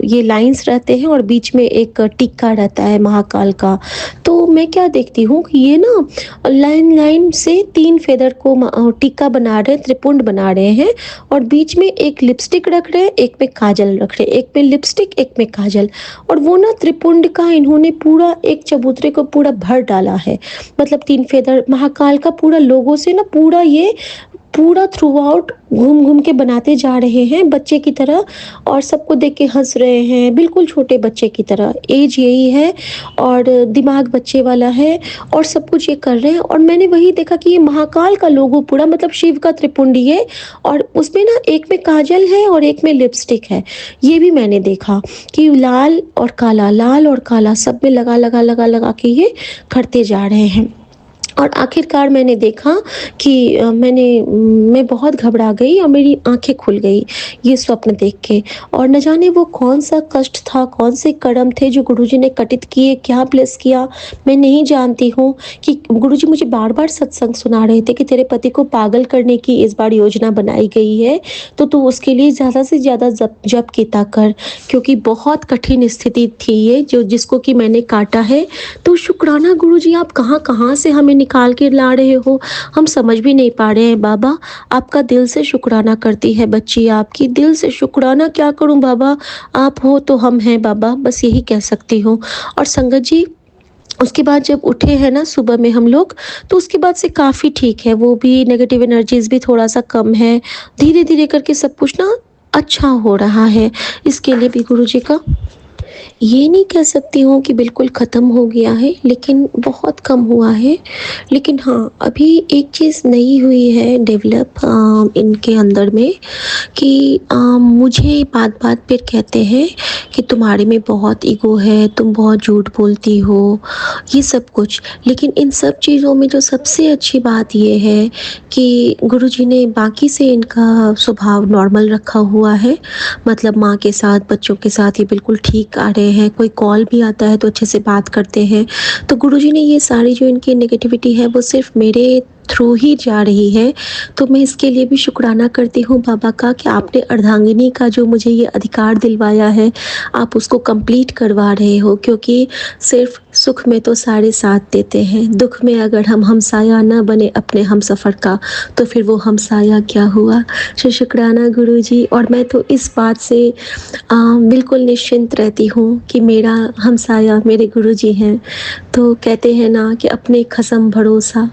ये लाइन्स रहते हैं और बीच में एक टिक्का रहता है महाकाल का। तो मैं क्या देखती हूँ कि ये ना लाइन-लाइन से 3 फेदर को टिक्का बना रहे हैं, त्रिपुंड बना रहे हैं, और बीच में एक लिपस्टिक रख रहे हैं, एक में काजल रख रहे हैं, एक में लिपस्टिक, एक में काजल, और वो ना त्रिपुंड का इन्होंने पूरा एक चबूतरे को पूरा भर डाला है। मतलब 3 फेदर महाकाल का पूरा लोगो से ना पूरा ये पूरा थ्रू आउट घूम-घूम के बनाते जा रहे हैं बच्चे की तरह, और सबको देख के हँस रहे हैं, बिल्कुल छोटे बच्चे की तरह। ऐज यही है और दिमाग बच्चे वाला है, और सब कुछ ये कर रहे हैं, और मैंने वही देखा कि ये महाकाल का लोगो पूरा, मतलब शिव का त्रिपुंडी है, और उसमें ना एक में काजल है और एक में लिपस्टिक है। ये भी मैंने देखा कि लाल और काला सब में लगा के ये करते जा रहे हैं। और आखिरकार मैंने देखा कि मैं बहुत घबरा गई और मेरी आँखें खुल गई ये स्वप्न देख के, और न जाने वो कौन-सा कष्ट था, कौन से कर्म थे जो गुरुजी ने कटित किए, क्या ब्लेस किया, मैं नहीं जानती हूँ। कि गुरुजी मुझे बार-बार सत्संग सुना रहे थे कि तेरे पति को पागल करने की इस बार योजना बनाई गई है, तो तू उसके लिए ज़्यादा से ज़्यादा जप कीता कर, क्योंकि बहुत कठिन स्थिति थी ये जो जिसको कि मैंने काटा है। तो शुक्राना गुरुजी, आप कहाँ-कहाँ से हमें निकाल के ला रहे हो, हम समझ भी नहीं पा रहे हैं बाबा। आपका दिल से शुक्राना करती है बच्ची आपकी, दिल से शुक्राना क्या करूँ बाबा, आप हो तो हम हैं बाबा, बस यही कह सकती हूँ। और संगत जी, उसके बाद जब उठे हैं ना सुबह में हम लोग, तो उसके बाद से काफ़ी ठीक है, वो भी नेगेटिव एनर्जीज़ भी थोड़ा-सा कम है, धीरे-धीरे करके सब कुछ ना अच्छा हो रहा है। इसके लिए भी गुरुजी का ये नहीं कह सकती हूँ कि बिल्कुल ख़त्म हो गया है, लेकिन बहुत कम हुआ है। लेकिन हाँ, अभी एक चीज़ नई हुई है डेवलप इनके अंदर में, कि मुझे बात-बात पे कहते हैं कि तुम्हारे में बहुत ईगो है, तुम बहुत झूठ बोलती हो, ये सब कुछ। लेकिन इन सब चीज़ों में जो सबसे अच्छी बात ये है कि गुरुजी ने बाकी से इनका स्वभाव नॉर्मल रखा हुआ है। मतलब माँ के साथ, बच्चों के साथ ये बिल्कुल ठीक आ रहे रहे हैं, कोई कॉल भी आता है तो अच्छे से बात करते हैं। तो गुरुजी ने ये सारी जो इनकी नेगेटिविटी है वो सिर्फ़ मेरे थ्रू ही जा रही है। तो मैं इसके लिए भी शुक्राना करती हूँ बाबा का कि आपने अर्धांगिनी का जो मुझे ये अधिकार दिलवाया है, आप उसको कंप्लीट करवा रहे हो, क्योंकि सिर्फ़ सुख में तो सारे साथ देते हैं, दुःख में अगर हम हमसाया ना बने अपने हमसफ़र का, तो फिर वो हमसाया क्या हुआ। शुक्राना गुरुजी। और मैं तो इस बात से बिल्कुल निश्चिंत रहती हूँ कि मेरा हमसाया मेरे गुरुजी हैं। तो कहते हैं ना कि अपने खसम भरोसा।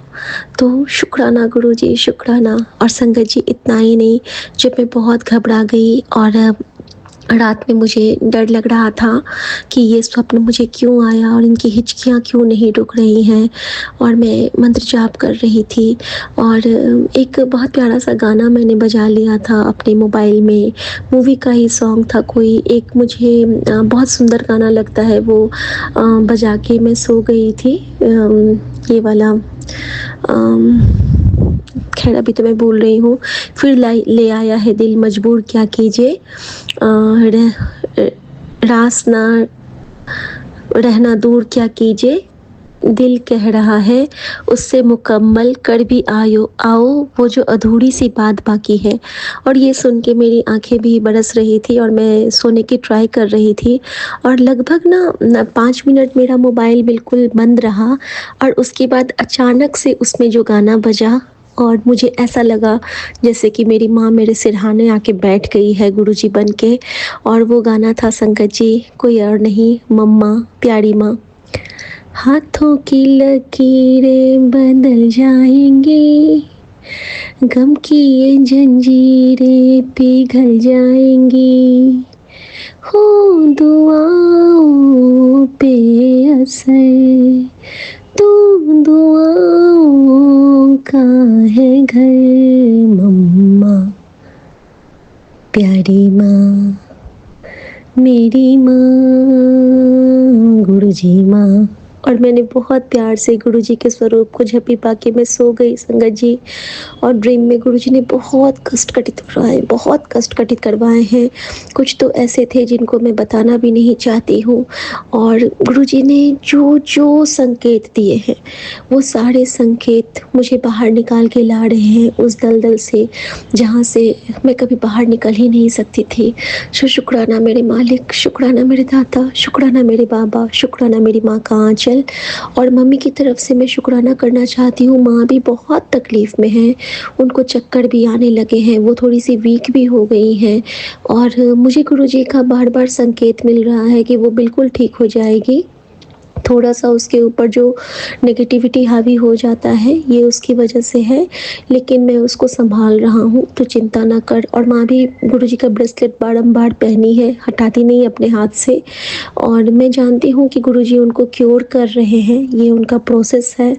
तो शुक्राना गुरुजी, शुक्राना। और संगत जी इतना ही नहीं, जब मैं बहुत घबरा गई और रात में मुझे डर लग रहा था कि ये स्वप्न मुझे क्यों आया और इनकी हिचकियाँ क्यों नहीं रुक रही हैं, और मैं मंत्र जाप कर रही थी और एक बहुत प्यारा सा गाना मैंने बजा लिया था अपने मोबाइल में, मूवी का ही सॉन्ग था कोई एक, मुझे बहुत सुंदर गाना लगता है वो, बजा के मैं सो गई थी। ये वाला खैर अभी तो मैं भूल रही हूँ। फिर ले आया है दिल मजबूर क्या कीजिए, रास ना रहना दूर क्या कीजिए, दिल कह रहा है उससे मुकम्मल कर भी आओ वो जो अधूरी सी बात बाकी है। और ये सुन के मेरी आंखें भी बरस रही थी और मैं सोने की ट्राई कर रही थी, और लगभग ना 5 मिनट मेरा मोबाइल बिल्कुल बंद रहा, और उसके बाद अचानक से उसमें जो गाना बजा और मुझे ऐसा लगा जैसे कि मेरी माँ मेरे सिरहाने आके बैठ गई है गुरुजी बन के। और वो गाना था संगत जी, कोई और नहीं, मम्मा प्यारी माँ। हाथों की लकीरें बदल जाएंगी, गम की ये जंजीरें पिघल जाएंगी, हो दुआओं पे असर, तू दुआओं का है घर, मम्मा प्यारी माँ मेरी माँ गुरुजी माँ। और मैंने बहुत प्यार से गुरुजी के स्वरूप को झपी पा के मैं सो गई संगत जी। और ड्रीम में गुरुजी ने बहुत कष्ट कटित करवाए, बहुत कष्ट कटित करवाए हैं। कुछ तो ऐसे थे जिनको मैं बताना भी नहीं चाहती हूँ। और गुरुजी ने जो जो संकेत दिए हैं वो सारे संकेत मुझे बाहर निकाल के ला रहे हैं उस दलदल से जहाँ से मैं कभी बाहर निकल ही नहीं सकती थी। शुक्राना मेरे मालिक, शुक्राना मेरे दाता, शुक्राना मेरे बाबा, शुक्राना मेरी माँ का आंचल। और मम्मी की तरफ से मैं शुक्राना करना चाहती हूँ, माँ भी बहुत तकलीफ़ में हैं, उनको चक्कर भी आने लगे हैं, वो थोड़ी सी वीक भी हो गई हैं। और मुझे गुरुजी का बार बार संकेत मिल रहा है कि वो बिल्कुल ठीक हो जाएगी। थोड़ा सा उसके ऊपर जो नेगेटिविटी हावी हो जाता है ये उसकी वजह से है, लेकिन मैं उसको संभाल रहा हूँ, तो चिंता ना कर। और माँ भी गुरुजी का ब्रेसलेट बारंबार पहनी है, हटाती नहीं अपने हाथ से। और मैं जानती हूँ कि गुरुजी उनको क्योर कर रहे हैं, ये उनका प्रोसेस है।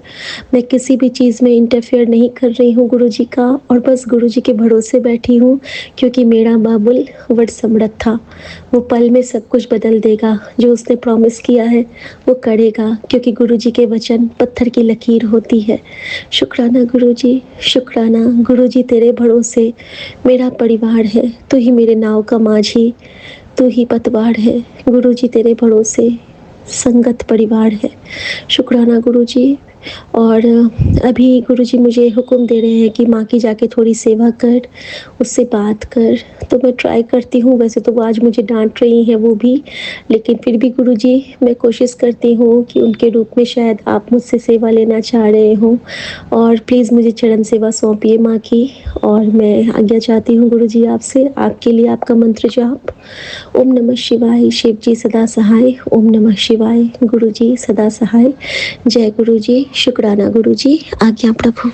मैं किसी भी चीज़ में इंटरफेयर नहीं कर रही हूँ गुरुजी का, और बस गुरुजी के भरोसे बैठी हूँ, क्योंकि मेरा बाबुल वट समृद्ध था, वो पल में सब कुछ बदल देगा, जो उसने प्रॉमिस किया है वो करेगा, क्योंकि गुरुजी के वचन पत्थर की लकीर होती है। शुक्राना गुरुजी, शुक्राना गुरुजी, तेरे भरोसे मेरा परिवार है, तू ही मेरे नाव का माझी, तू ही पतवार है गुरुजी, तेरे भरोसे संगत परिवार है। शुक्राना गुरुजी। और अभी गुरुजी मुझे हुक्म दे रहे हैं कि माँ की जाके थोड़ी सेवा कर, उससे बात कर, तो मैं ट्राई करती हूँ। वैसे तो वो आज मुझे डांट रही हैं वो भी, लेकिन फिर भी गुरुजी मैं कोशिश करती हूँ कि उनके रूप में शायद आप मुझसे सेवा लेना चाह रहे हो, और प्लीज़ मुझे चरण सेवा सौंपिए माँ की। और मैं आज्ञा चाहती हूँ गुरुजी आपसे, आपके लिए आपका मंत्र जाप, ओम नमः शिवाय, शिव जी सदा सहाय, ओम नमः शिवाय, गुरु जी सदा सहाय। जय गुरु जी, शुक्राना गुरु जी, आज्ञा प्रभु।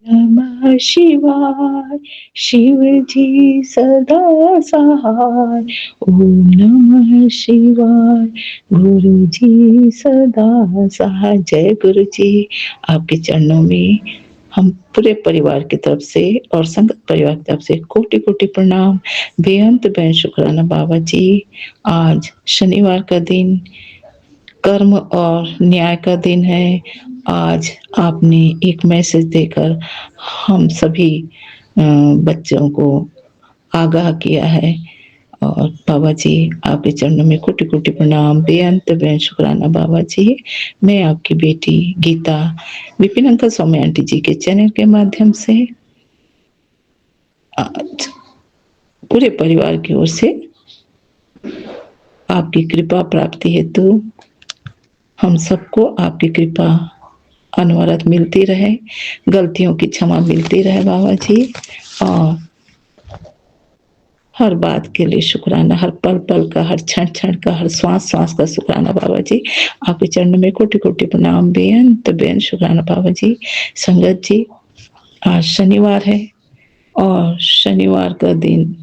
नमः शिवाय, शिव जी सदा सहाय, ओम नमः शिवाय, गुरु जी सदा सहाय। जय गुरु जी। आपके चरणों में हम पूरे परिवार की तरफ से और संगत परिवार की तरफ से कोटि कोटि प्रणाम, बेअंत बेअंत शुक्राना बाबा जी। आज शनिवार का दिन कर्म और न्याय का दिन है। आज आपने एक मैसेज देकर हम सभी बच्चों को आगाह किया है, और बाबा जी आपके चरणों में कोटि कोटि प्रणाम, बेअंत बेअंत शुक्राना बाबा जी। मैं आपकी बेटी गीता विपिन अंकल सौम्य आंटी जी के चैनल के माध्यम से आज पूरे परिवार की ओर से आपकी कृपा प्राप्ति हेतु हम सबको आपकी कृपा अनवरत मिलती रहे, गलतियों की क्षमा मिलती रहे बाबा जी, और हर बात के लिए शुक्राना, हर पल पल का, हर क्षण क्षण का, हर श्वास श्वास का शुक्राना बाबा जी। आपके चरणों में कोटि कोटि प्रणाम, बेअंत बेअंत शुक्राना बाबा जी। संगत जी, आज शनिवार है और शनिवार का दिन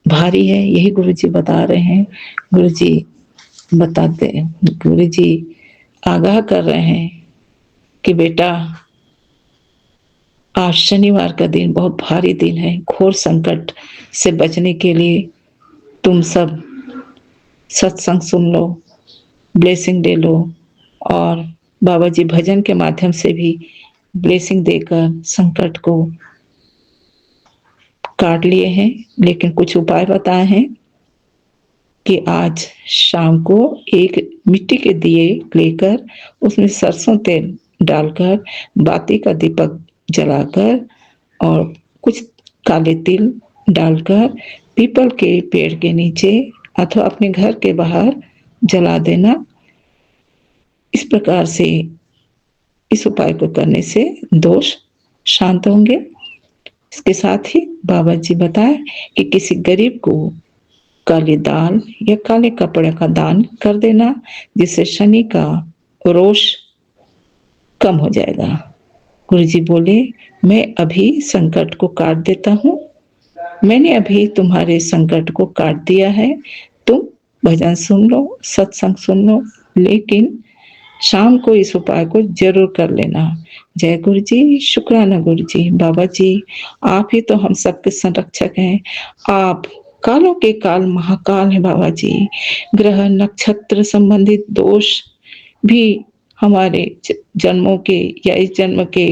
भारी है, यही गुरु जी बता रहे हैं। गुरु जी बताते हैं, गुरु जी आगाह कर रहे हैं कि बेटा आज शनिवार का दिन बहुत भारी दिन है। घोर संकट से बचने के लिए तुम सब सत्संग सुन लो, ब्लेसिंग ले लो, और बाबा जी भजन के माध्यम से भी ब्लेसिंग देकर संकट को काट लिए हैं। लेकिन कुछ उपाय बताए हैं कि आज शाम को एक मिट्टी के दिए लेकर उसमें सरसों तेल डालकर बाती का दीपक जलाकर और कुछ काले तिल डालकर पीपल के पेड़ के नीचे अथवा अपने घर के बाहर जला देना। इस प्रकार से इस उपाय को करने से दोष शांत होंगे। इसके साथ ही बाबा जी बताए कि किसी गरीब को काली दाल या काले कपड़े का दान कर देना, जिससे शनि का रोष कम हो जाएगा। गुरु जी बोले, मैं अभी संकट को काट देता हूँ, मैंने अभी तुम्हारे संकट को काट दिया है। तुम भजन सुन लो, सत्संग सुन लो, लेकिन शाम को इस उपाय को जरूर कर लेना। जय गुरु जी, शुक्राना गुरु जी। बाबा जी, आप ही तो हम सबके संरक्षक हैं, आप कालों के काल महाकाल हैं बाबा जी। ग्रह नक्षत्र संबंधित दोष भी हमारे जन्मों के या इस जन्म के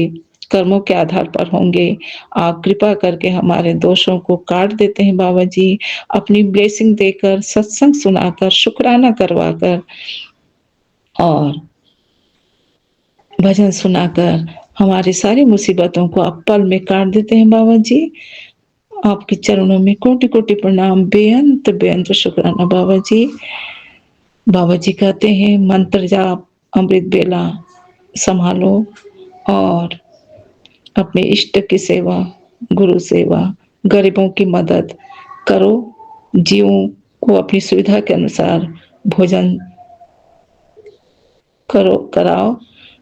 कर्मों के आधार पर होंगे। आप कृपा करके हमारे दोषों को काट देते हैं बाबा जी, अपनी ब्लेसिंग देकर, सत्संग सुनाकर, शुक्राना करवाकर और भजन सुनाकर हमारी सारी मुसीबतों को आप पल में काट देते हैं बाबा जी। आपके चरणों में कोटि कोटि प्रणाम, बेअंत बेअंत शुक्राना बाबा जी। बाबा जी कहते हैं, मंत्र जाप अमृत बेला संभालो और अपने इष्ट की सेवा, गुरु सेवा, गरीबों की मदद करो। जीवों को अपनी सुविधा के अनुसार भोजन करो, कराओ।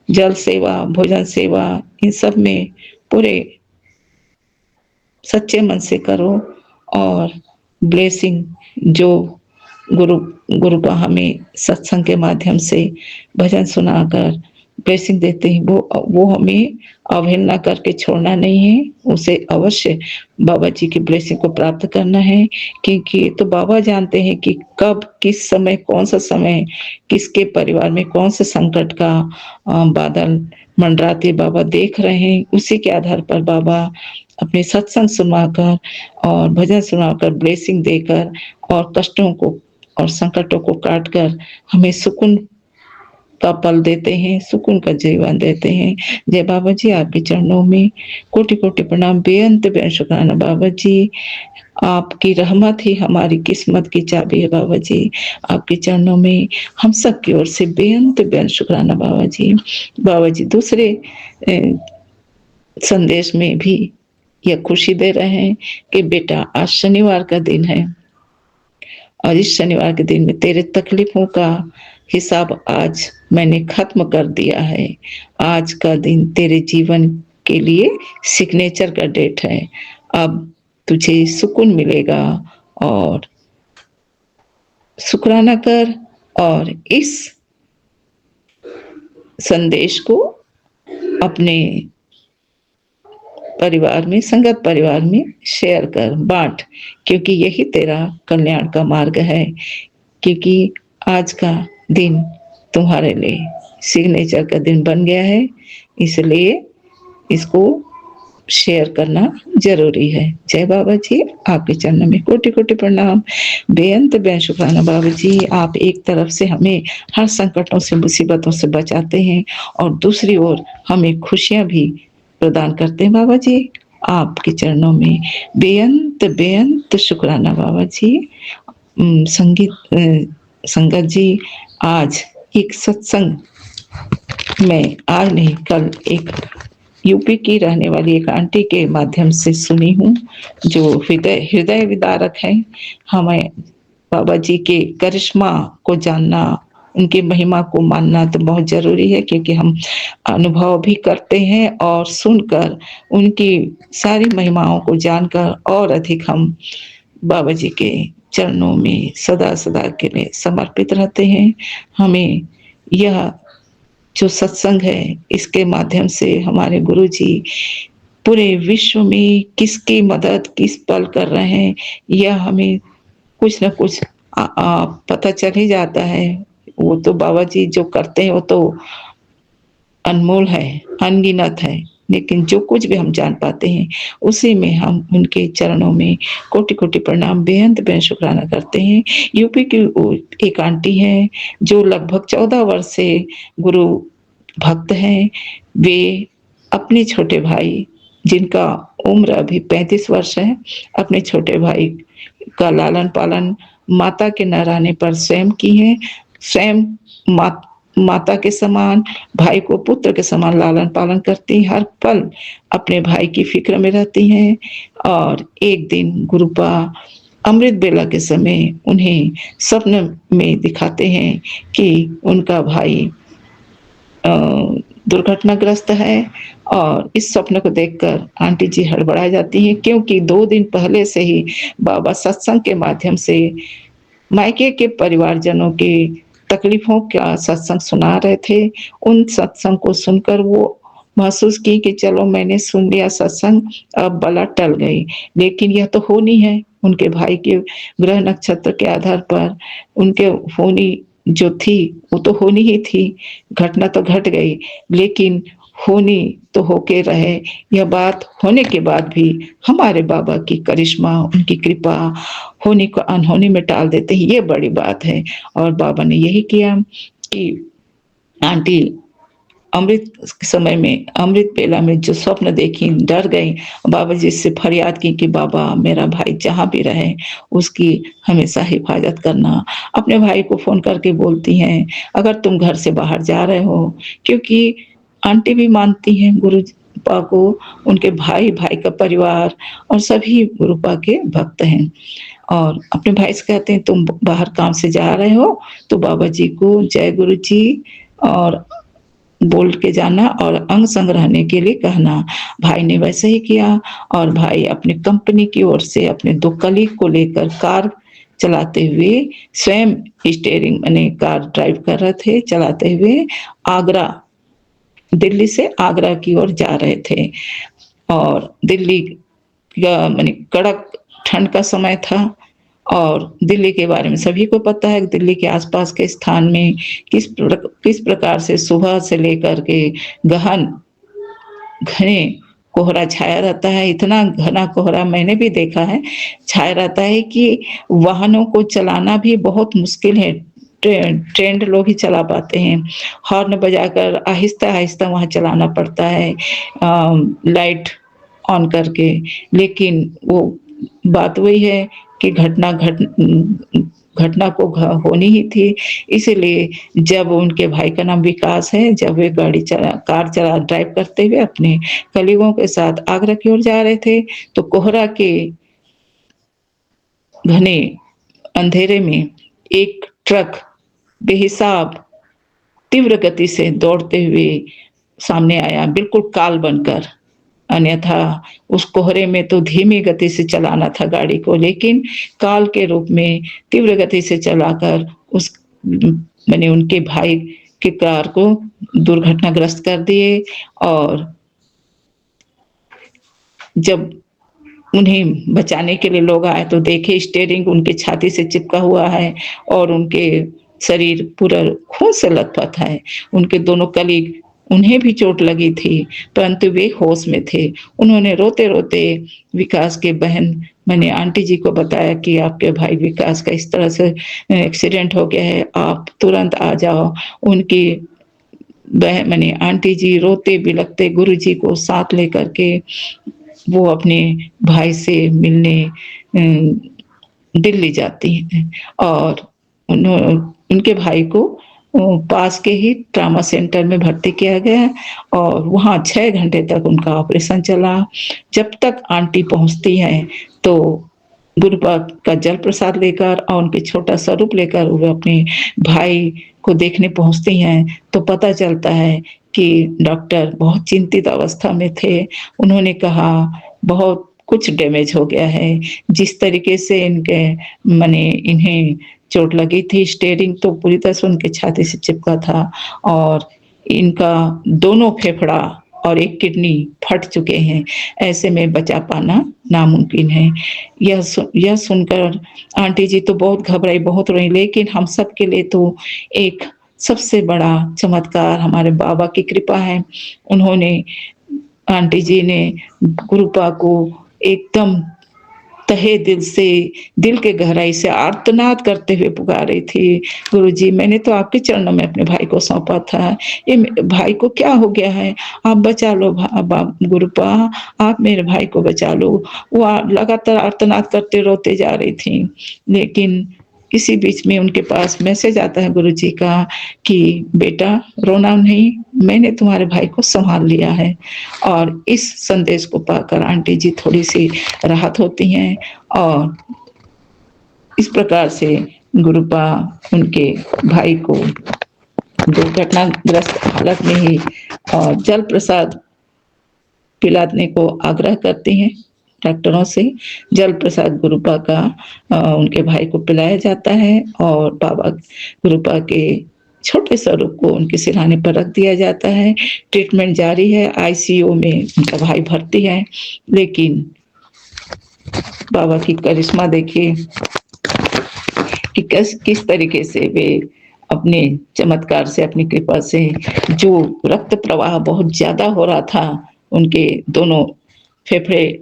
जल सेवा, भोजन सेवा, इन सब में पूरे सच्चे मन से करो। और ब्लेसिंग जो गुरु का हमें सत्संग के माध्यम से भजन सुनाकर ब्लेसिंग देते हैं, वो हमें अवहेलना करके छोड़ना नहीं है, उसे अवश्य बाबा जी की ब्लेसिंग को प्राप्त करना है। क्योंकि तो बाबा जानते हैं कि कब किस समय कौन सा समय किसके परिवार में कौन से संकट का बादल मंडराते बाबा देख रहे हैं। उसी के आधार पर बाबा अपने सत्संग सुनाकर और भजन सुनाकर ब्लेसिंग देकर और कष्टों को और संकटों को काट कर हमें सुकून का पल देते हैं, सुकून का जीवन देते हैं। जय बाबा जी, आपके चरणों में कोटि कोटि प्रणाम, बेअंत बेअंत शुक्राना बाबा जी। आपकी रहमत ही हमारी किस्मत की चाबी है बाबा जी। आपके चरणों में हम सब की ओर से बेअंत बेअंत शुक्राना बाबा जी। बाबा जी दूसरे संदेश में भी यह खुशी दे रहे हैं कि बेटा आज शनिवार का दिन है और इस शनिवार के दिन में तेरे तकलीफों का हिसाब आज मैंने खत्म कर दिया है। आज का दिन तेरे जीवन के लिए सिग्नेचर का डेट है। अब तुझे सुकून मिलेगा और शुक्राना कर और इस संदेश को अपने परिवार में, संगत परिवार में शेयर कर, बांट, क्योंकि यही तेरा कल्याण का मार्ग है। क्योंकि आज का दिन तुम्हारे लिए सिग्नेचर का दिन बन गया है, इसलिए इसको शेयर करना ज़रूरी है। जय बाबा जी, आपके चरणों में कोटि-कोटि प्रणाम। बेअंत बेशुक्राना बाबा जी, आप एक तरफ से हमें हर संकटों से, मुसीबतों से बचाते हैं और दूसरी ओर हमें खुशियाँ भी प्रदान करते हैं बाबा जी। आपके चरणों में बेअंत शुक्राना बाबा जी। संगत जी, आज एक सत्संग मैं आज नहीं कल एक यूपी की रहने वाली एक आंटी के माध्यम से सुनी हूँ, जो हृदय हृदय विदारक है। हमें बाबा जी के करिश्मा को जानना, उनकी महिमा को मानना तो बहुत ज़रूरी है, क्योंकि हम अनुभव भी करते हैं और सुनकर उनकी सारी महिमाओं को जानकर और अधिक हम बाबा जी के चरणों में सदा सदा के लिए समर्पित रहते हैं। हमें यह जो सत्संग है, इसके माध्यम से हमारे गुरुजी पूरे विश्व में किसकी मदद किस पल कर रहे हैं, यह हमें कुछ न कुछ पता चल ही जाता है। वो तो बाबा जी जो करते हैं वो तो अनमोल है, अनगिनत है, लेकिन जो कुछ भी हम जान पाते हैं उसी में हम उनके चरणों में कोटि-कोटि प्रणाम, बेअंत शुक्राना करते हैं। यूपी की एक आंटी हैं जो लगभग 14 वर्ष से गुरु भक्त हैं। वे अपने छोटे भाई, जिनका उम्र अभी 35 वर्ष है, अपने छोटे भाई का लालन-पालन माता के न रहने पर स्वयं की हैं। स्वयं माता के समान, भाई को पुत्र के समान लालन-पालन करती, हर पल अपने भाई की फ़िक्र में रहती हैं। और एक दिन गुरुपा अमृत बेला के समय उन्हें स्वप्न में दिखाते हैं कि उनका भाई दुर्घटनाग्रस्त है। और इस स्वप्न को देखकर आंटी जी हड़बड़ा जाती हैं, क्योंकि 2 दिन पहले से ही बाबा सत्संग के माध्यम से मायके के परिवारजनों की तकलीफों का सत्संग सुना रहे थे। उन सत्संग को सुनकर वो महसूस की कि चलो मैंने सुन लिया सत्संग, अब बला टल गई। लेकिन यह तो होनी है, उनके भाई के ग्रह नक्षत्र के आधार पर उनके होनी जो थी वो तो होनी ही थी। घटना तो घट गई, लेकिन होनी तो होके रहे। यह बात होने के बाद भी हमारे बाबा की करिश्मा, उनकी कृपा होने को अनहोनी में टाल देते हैं, ये बड़ी बात है। और बाबा ने यही किया कि आंटी अमृत समय में, अमृत बेला में जो स्वप्न देखी, डर गई। बाबा जी से फरियाद की कि बाबा मेरा भाई जहाँ भी रहे उसकी हमेशा हिफाजत करना। अपने भाई को फ़ोन करके बोलती हैं, अगर तुम घर से बाहर जा रहे हो, क्योंकि आंटी भी मानती हैं गुरुपा को, उनके भाई, भाई का परिवार और सभी गुरुपा के भक्त हैं। और अपने भाई से कहते हैं तुम बाहर काम से जा रहे हो तो बाबा जी को जय गुरु जी और बोल के जाना और अंग संग रहने के लिए कहना। भाई ने वैसे ही किया और भाई अपनी कंपनी की ओर से अपने 2 कलीग को लेकर कार चलाते हुए, स्वयं स्टीयरिंग माने कार ड्राइव कर रहे थे, चलाते हुए आगरा, दिल्ली से आगरा की ओर जा रहे थे। और दिल्ली का माने कड़क ठंड का समय था और दिल्ली के बारे में सभी को पता है कि दिल्ली के आसपास के स्थान में किस प्रकार से सुबह से लेकर के घने कोहरा छाया रहता है। इतना घना कोहरा मैंने भी देखा है, छाया रहता है कि वाहनों को चलाना भी बहुत मुश्किल है। ट्रेंड लोग ही चला पाते हैं। हॉर्न बजाकर आहिस्ता-आहिस्ता वहाँ चलाना पड़ता है, लाइट ऑन करके। लेकिन वो बात वही है कि घटना को होनी ही थी। इसीलिए जब उनके भाई का नाम विकास है, जब वे कार ड्राइव करते हुए अपने कलीगों के साथ आगरा की ओर जा रहे थे, तो कोहरा के घने अंधेरे में एक ट्रक बेहिसाब तीव्र गति से दौड़ते हुए सामने आया, बिल्कुल काल बनकर। अन्यथा उस कोहरे में तो धीमी गति से चलाना था गाड़ी को, लेकिन काल के रूप में तीव्र गति से चलाकर उस माने उनके भाई की कार को दुर्घटनाग्रस्त कर दिए। और जब उन्हें बचाने के लिए लोग आए तो देखे स्टीयरिंग उनकी छाती से चिपका हुआ है और उनके शरीर पूरा खून से लथपथ है। उनके दोनों कलीग उन्हें भी चोट लगी थी, परंतु वे होश में थे। उन्होंने रोते-रोते विकास की बहन माने आंटी जी को बताया कि आपके भाई विकास का इस तरह से एक्सीडेंट हो गया है, आप तुरंत आ जाओ। उनकी माने आंटी जी रोते-बिलखते गुरुजी को साथ लेकर के वो अपने भाई से मिलने दिल्ली जाती हैं और उनके भाई को पास के ही ट्रॉमा सेंटर में भर्ती किया गया और वहाँ 6 घंटे तक उनका ऑपरेशन चला। जब तक आंटी पहुँचती हैं, तो गुरुपाद का जल प्रसाद लेकर और उनके छोटा स्वरूप लेकर वो अपने भाई को देखने पहुँचती हैं, तो पता चलता है कि डॉक्टर बहुत चिंतित अवस्था में थे। उन्होंने कहा, बहुत कुछ डैमेज हो गया है। जिस तरीके से इनके माने इन्हें चोट लगी थी, स्टीयरिंग तो पूरी तरह से उनके छाती से चिपका था और इनका दोनों फेफड़ा और एक किडनी फट चुके हैं। ऐसे में बचा पाना नामुमकिन है। यह सुनकर आंटी जी तो बहुत घबराई, बहुत रोईं, लेकिन हम सब के लिए तो एक सबसे बड़ा चमत्कार हमारे बाबा की कृपा है। उन्होंने आंटी जी ने गुरुपा को एकदम तहे दिल से, दिल के गहराई से आर्तनाद करते हुए पुकारी थी, गुरुजी मैंने तो आपके चरणों में अपने भाई को सौंपा था, ये भाई को क्या हो गया है, आप बचा लो गुरुपा, आप मेरे भाई को बचा लो। वो लगातार आर्तनाद करते रोते जा रही थी, लेकिन इसी बीच में उनके पास मैसेज आता है गुरुजी का कि बेटा रोना नहीं, मैंने तुम्हारे भाई को संभाल लिया है। और इस संदेश को पाकर आंटी जी थोड़ी सी राहत होती हैं और इस प्रकार से गुरुपा उनके भाई को दुर्घटनाग्रस्त हालत में ही जल प्रसाद पिलाने को आग्रह करती हैं डॉक्टरों से। जल प्रसाद गुरुपा का उनके भाई को पिलाया जाता है और बाबा गुरुपा के छोटे स्वरूप को उनके सिरहाने पर रख दिया जाता है। ट्रीटमेंट जारी है, आईसीयू में उनका भाई भर्ती है, लेकिन बाबा की करिश्मा देखिए कि किस तरीके से वे अपने चमत्कार से, अपनी कृपा से, जो रक्त प्रवाह बहुत ज्यादा हो रहा था, उनके दोनों फेफड़े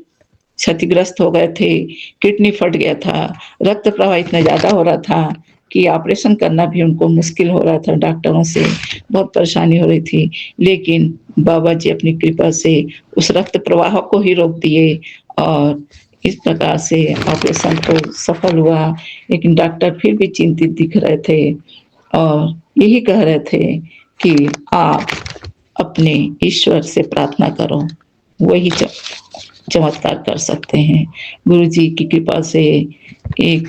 क्षतिग्रस्त हो गए थे, किडनी फट गया था, रक्त प्रवाह इतना ज्यादा हो रहा था कि ऑपरेशन करना भी उनको मुश्किल हो रहा था, डॉक्टरों से बहुत परेशानी हो रही थी। लेकिन बाबा जी अपनी कृपा से उस रक्त प्रवाह को ही रोक दिए और इस प्रकार से ऑपरेशन तो सफल हुआ। लेकिन डॉक्टर फिर भी चिंतित दिख रहे थे और यही कह रहे थे कि आप अपने ईश्वर से प्रार्थना करो, वही चमत्कार कर सकते हैं। गुरु जी की कृपा से एक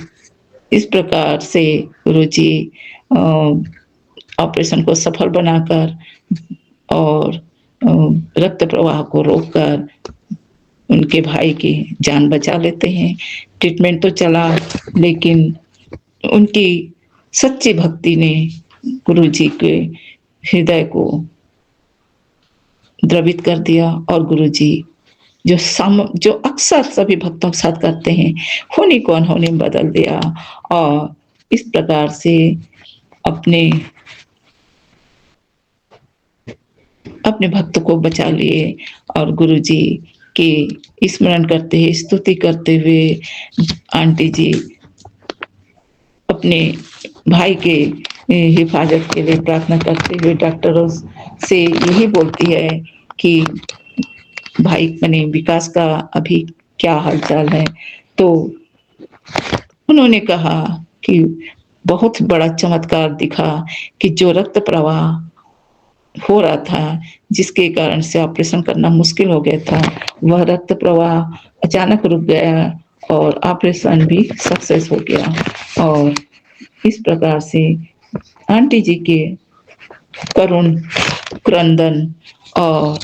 इस प्रकार से गुरु जी ऑपरेशन को सफल बनाकर और रक्त प्रवाह को रोककर उनके भाई की जान बचा लेते हैं। ट्रीटमेंट तो चला, लेकिन उनकी सच्ची भक्ति ने गुरु जी के हृदय को द्रवित कर दिया और गुरु जी जो अक्सर सभी भक्तों के साथ करते हैं, होने को अनहोनी में बदल दिया और इस प्रकार से अपने भक्त को बचा लिए। और गुरु जी के स्मरण करते हुए, स्तुति करते हुए आंटी जी अपने भाई के हिफाजत के लिए प्रार्थना करते हुए डॉक्टरों से यही बोलती है कि भाई माने विकास का अभी क्या हालचाल है। तो उन्होंने कहा कि बहुत बड़ा चमत्कार दिखा कि जो रक्त प्रवाह हो रहा था, जिसके कारण से ऑपरेशन करना मुश्किल हो गया था, वह रक्त प्रवाह अचानक रुक गया और ऑपरेशन भी सक्सेस हो गया। और इस प्रकार से आंटी जी के करुण क्रंदन और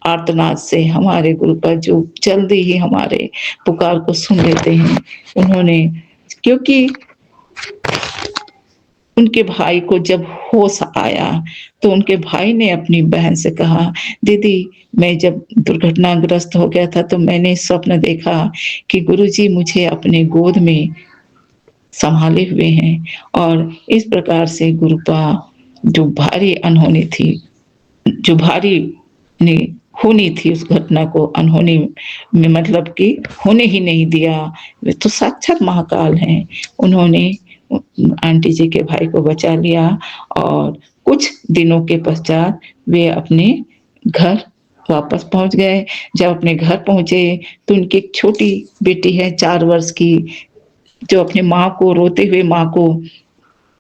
आर्तनाद से हमारे गुरु पर जो जल्दी ही हमारे पुकार को सुन लेते हैं। उन्होंने, क्योंकि उनके भाई को जब होश आया तो उनके भाई ने अपनी बहन से कहा, दीदी मैं जब दुर्घटनाग्रस्त हो गया था तो मैंने स्वप्न देखा कि गुरुजी मुझे अपने गोद में संभाले हुए हैं। और इस प्रकार से गुरुपा जो भारी अनहोनी थी जो भारी ने होनी थी उस घटना को अनहोनी में मतलब कि होने ही नहीं दिया। वे तो साक्षात महाकाल हैं। उन्होंने आंटी जी के भाई को बचा लिया और कुछ दिनों के पश्चात वे अपने घर वापस पहुंच गए। जब अपने घर पहुंचे तो उनकी एक छोटी बेटी है 4 वर्ष की, जो अपनी माँ को रोते हुए माँ को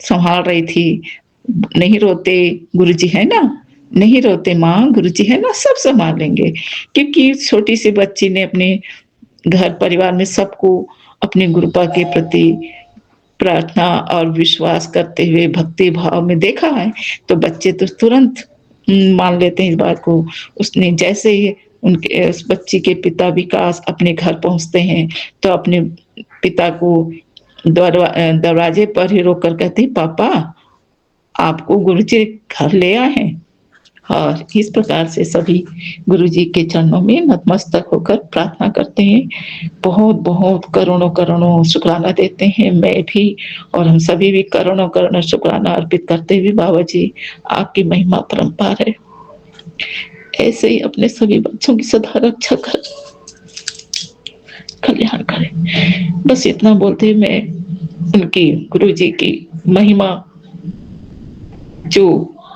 संभाल रही थी। नहीं रोते गुरुजी है ना, नहीं रोते माँ, गुरुजी है ना, सब संभालेंगे। क्योंकि छोटी सी बच्ची ने अपने घर परिवार में सबको अपने गुरुपा के प्रति प्रार्थना और विश्वास करते हुए भक्ति भाव में देखा है, तो बच्चे तो तुरंत मान लेते हैं इस बात को। उसने जैसे ही उनके उस बच्ची के पिता विकास अपने घर पहुंचते हैं तो अपने पिता को दरवाजे पर ही रोक कर कहती, पापा आपको गुरुजी घर ले आए हैं। और इस प्रकार से सभी गुरुजी के चरणों में नतमस्तक होकर प्रार्थना करते हैं। बहुत बहुत करोड़ों करोड़ों शुक्राना देते हैं, मैं भी और हम सभी भी करोड़ों करोड़ों शुक्राना अर्पित करते हुए बाबा जी आपकी महिमा परंपार है। ऐसे ही अपने सभी बच्चों की सदा रक्षा कर कल्याण करें। बस इतना बोलते हुए मैं उनकी गुरुजी की महिमा जो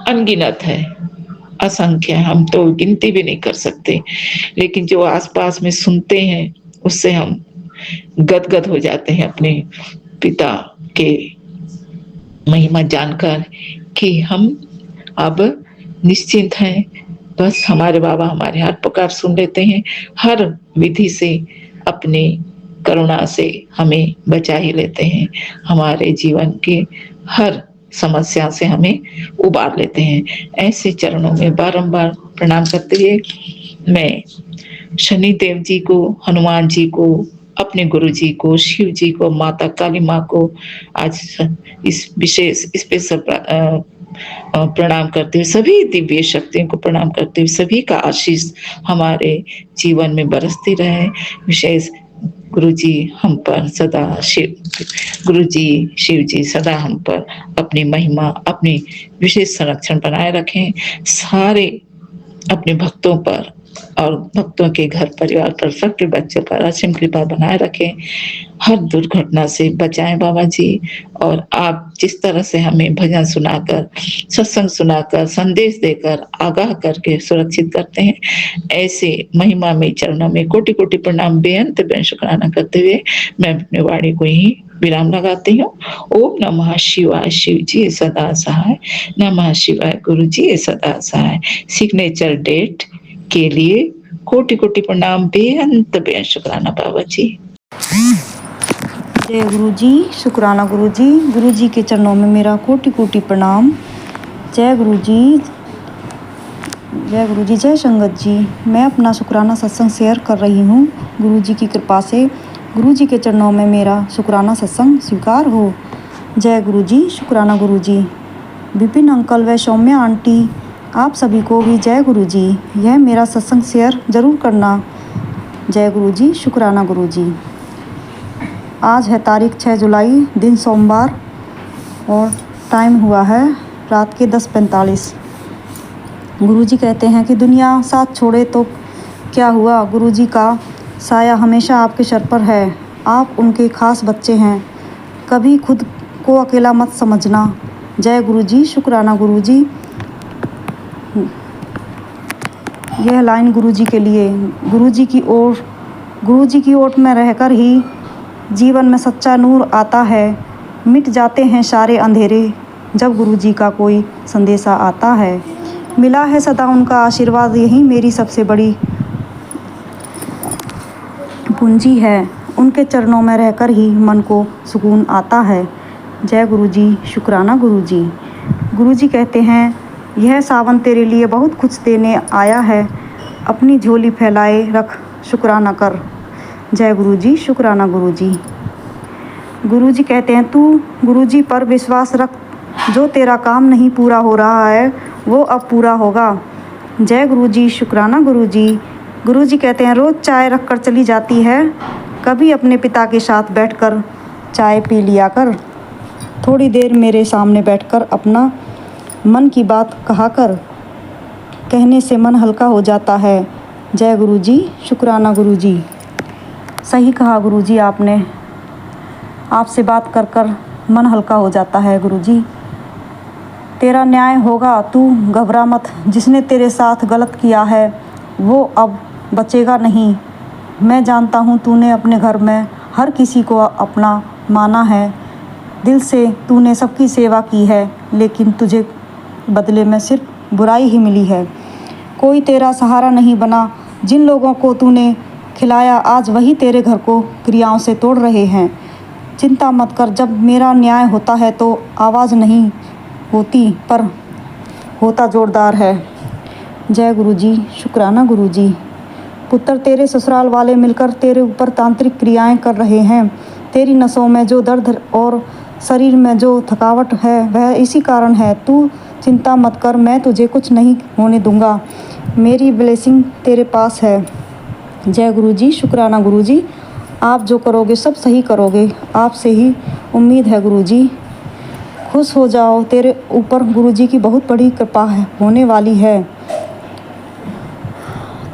अनगिनत है, असंख्य, हम तो गिनती भी नहीं कर सकते, लेकिन जो आसपास में सुनते हैं उससे हम गदगद हो जाते हैं अपने पिता के महिमा जानकर कि हम अब निश्चिंत हैं। बस हमारे बाबा हमारे हर पुकार सुन लेते हैं, हर विधि से अपनी करुणा से हमें बचा ही लेते हैं, हमारे जीवन के हर समस्या से हमें उबार लेते हैं। ऐसे चरणों में बारंबार प्रणाम करते हुए मैं शनि देव जी को, हनुमान जी को, अपने गुरु जी को, शिव जी को, माता काली माँ को आज इस विशेष स्पेशल प्रणाम करते हुए, सभी दिव्य शक्तियों को प्रणाम करते हुए, सभी का आशीष हमारे जीवन में बरसती रहे। विशेष गुरुजी हम पर सदा गुरुजी शिव जी सदा हम पर अपनी महिमा, अपनी विशेष संरक्षण बनाए रखें। सारे अपने भक्तों पर और भक्तों के घर परिवार पर, सबके बच्चों पर असीम कृपा बनाए रखें, हर दुर्घटना से बचाएं बाबा जी। और आप जिस तरह से हमें भजन सुनाकर, सत्संग सुनाकर, संदेश देकर, आगाह करके सुरक्षित करते हैं, ऐसे महिमा में चरणों में कोटि कोटि प्रणाम बेअंत बेअंत शुक्राना करते हुए मैं अपनी वाणी को ही विराम लगाती हूँ। ओम नमः शिवाय, शिव जी सदा सहाय। नमः शिवाय, गुरु जी सदा सहाय। सिग्नेचर डेट के लिए कोटि कोटि प्रणाम बेअंत बेअंत शुक्राना बाबा जी। जय गुरु जी, शुक्राना गुरु जी के चरणों में मेरा कोटि कोटि प्रणाम। जय गुरु जी, जय गुरु जी, जय संगत जी। मैं अपना शुक्राना सत्संग शेयर कर रही हूँ। गुरु जी की कृपा से गुरु जी के चरणों में मेरा शुक्राना सत्संग स्वीकार हो। जय गुरु जी, शुक्राना गुरु जी। विपिन अंकल व सौम्या आंटी, आप सभी को भी जय गुरु जी। यह मेरा सत्संग शेयर ज़रूर करना। जय गुरु जी, शुक्राना गुरु जी। आज है तारीख 6 जुलाई, दिन सोमवार, और टाइम हुआ है रात के 10:45। गुरु जी कहते हैं कि दुनिया साथ छोड़े तो क्या हुआ, गुरु जी का साया हमेशा आपके सर पर है। आप उनके खास बच्चे हैं, कभी खुद को अकेला मत समझना। जय गुरु जी, शुक्राना गुरु जी। यह लाइन गुरु जी के लिए। गुरु जी की ओट में रहकर ही जीवन में सच्चा नूर आता है। मिट जाते हैं सारे अंधेरे जब गुरु जी का कोई संदेशा आता है। मिला है सदा उनका आशीर्वाद, यही मेरी सबसे बड़ी पूंजी है। उनके चरणों में रहकर ही मन को सुकून आता है। जय गुरु जी, शुक्राना गुरु जी। गुरु जी कहते हैं, यह सावन तेरे लिए बहुत कुछ देने आया है, अपनी झोली फैलाए रख, शुक्राना कर। जय गुरु जी, शुक्राना गुरु जी। गुरु जी कहते हैं, तू गुरु जी पर विश्वास रख, जो तेरा काम नहीं पूरा हो रहा है वो अब पूरा होगा। जय गुरु जी, शुक्राना गुरु जी। गुरु जी कहते हैं, रोज़ चाय रख कर चली जाती है, कभी अपने पिता के साथ बैठकर चाय पी लिया कर। थोड़ी देर मेरे सामने बैठकर अपना मन की बात कहा कर। कहने से मन हल्का हो जाता है। जय गुरु जी, शुक्राना गुरु जी। सही कहा गुरु जी आपने, आपसे बात कर कर मन हल्का हो जाता है गुरु जी। तेरा न्याय होगा, तू घबरा मत। जिसने तेरे साथ गलत किया है वो अब बचेगा नहीं। मैं जानता हूँ तूने अपने घर में हर किसी को अपना माना है, दिल से तूने सबकी सेवा की है, लेकिन तुझे बदले में सिर्फ बुराई ही मिली है। कोई तेरा सहारा नहीं बना। जिन लोगों को तूने खिलाया आज वही तेरे घर को क्रियाओं से तोड़ रहे हैं। चिंता मत कर, जब मेरा न्याय होता है तो आवाज़ नहीं होती पर होता जोरदार है। जय गुरु जी, शुक्राना गुरु जी। पुत्र, तेरे ससुराल वाले मिलकर तेरे ऊपर तांत्रिक क्रियाएं कर रहे हैं। तेरी नसों में जो दर्द और शरीर में जो थकावट है वह इसी कारण है। तू चिंता मत कर, मैं तुझे कुछ नहीं होने दूंगा। मेरी ब्लेसिंग तेरे पास है। जय गुरु जी, शुक्राना गुरु जी। आप जो करोगे सब सही करोगे, आपसे ही उम्मीद है गुरु जी। खुश हो जाओ, तेरे ऊपर गुरु जी की बहुत बड़ी कृपा है होने वाली है।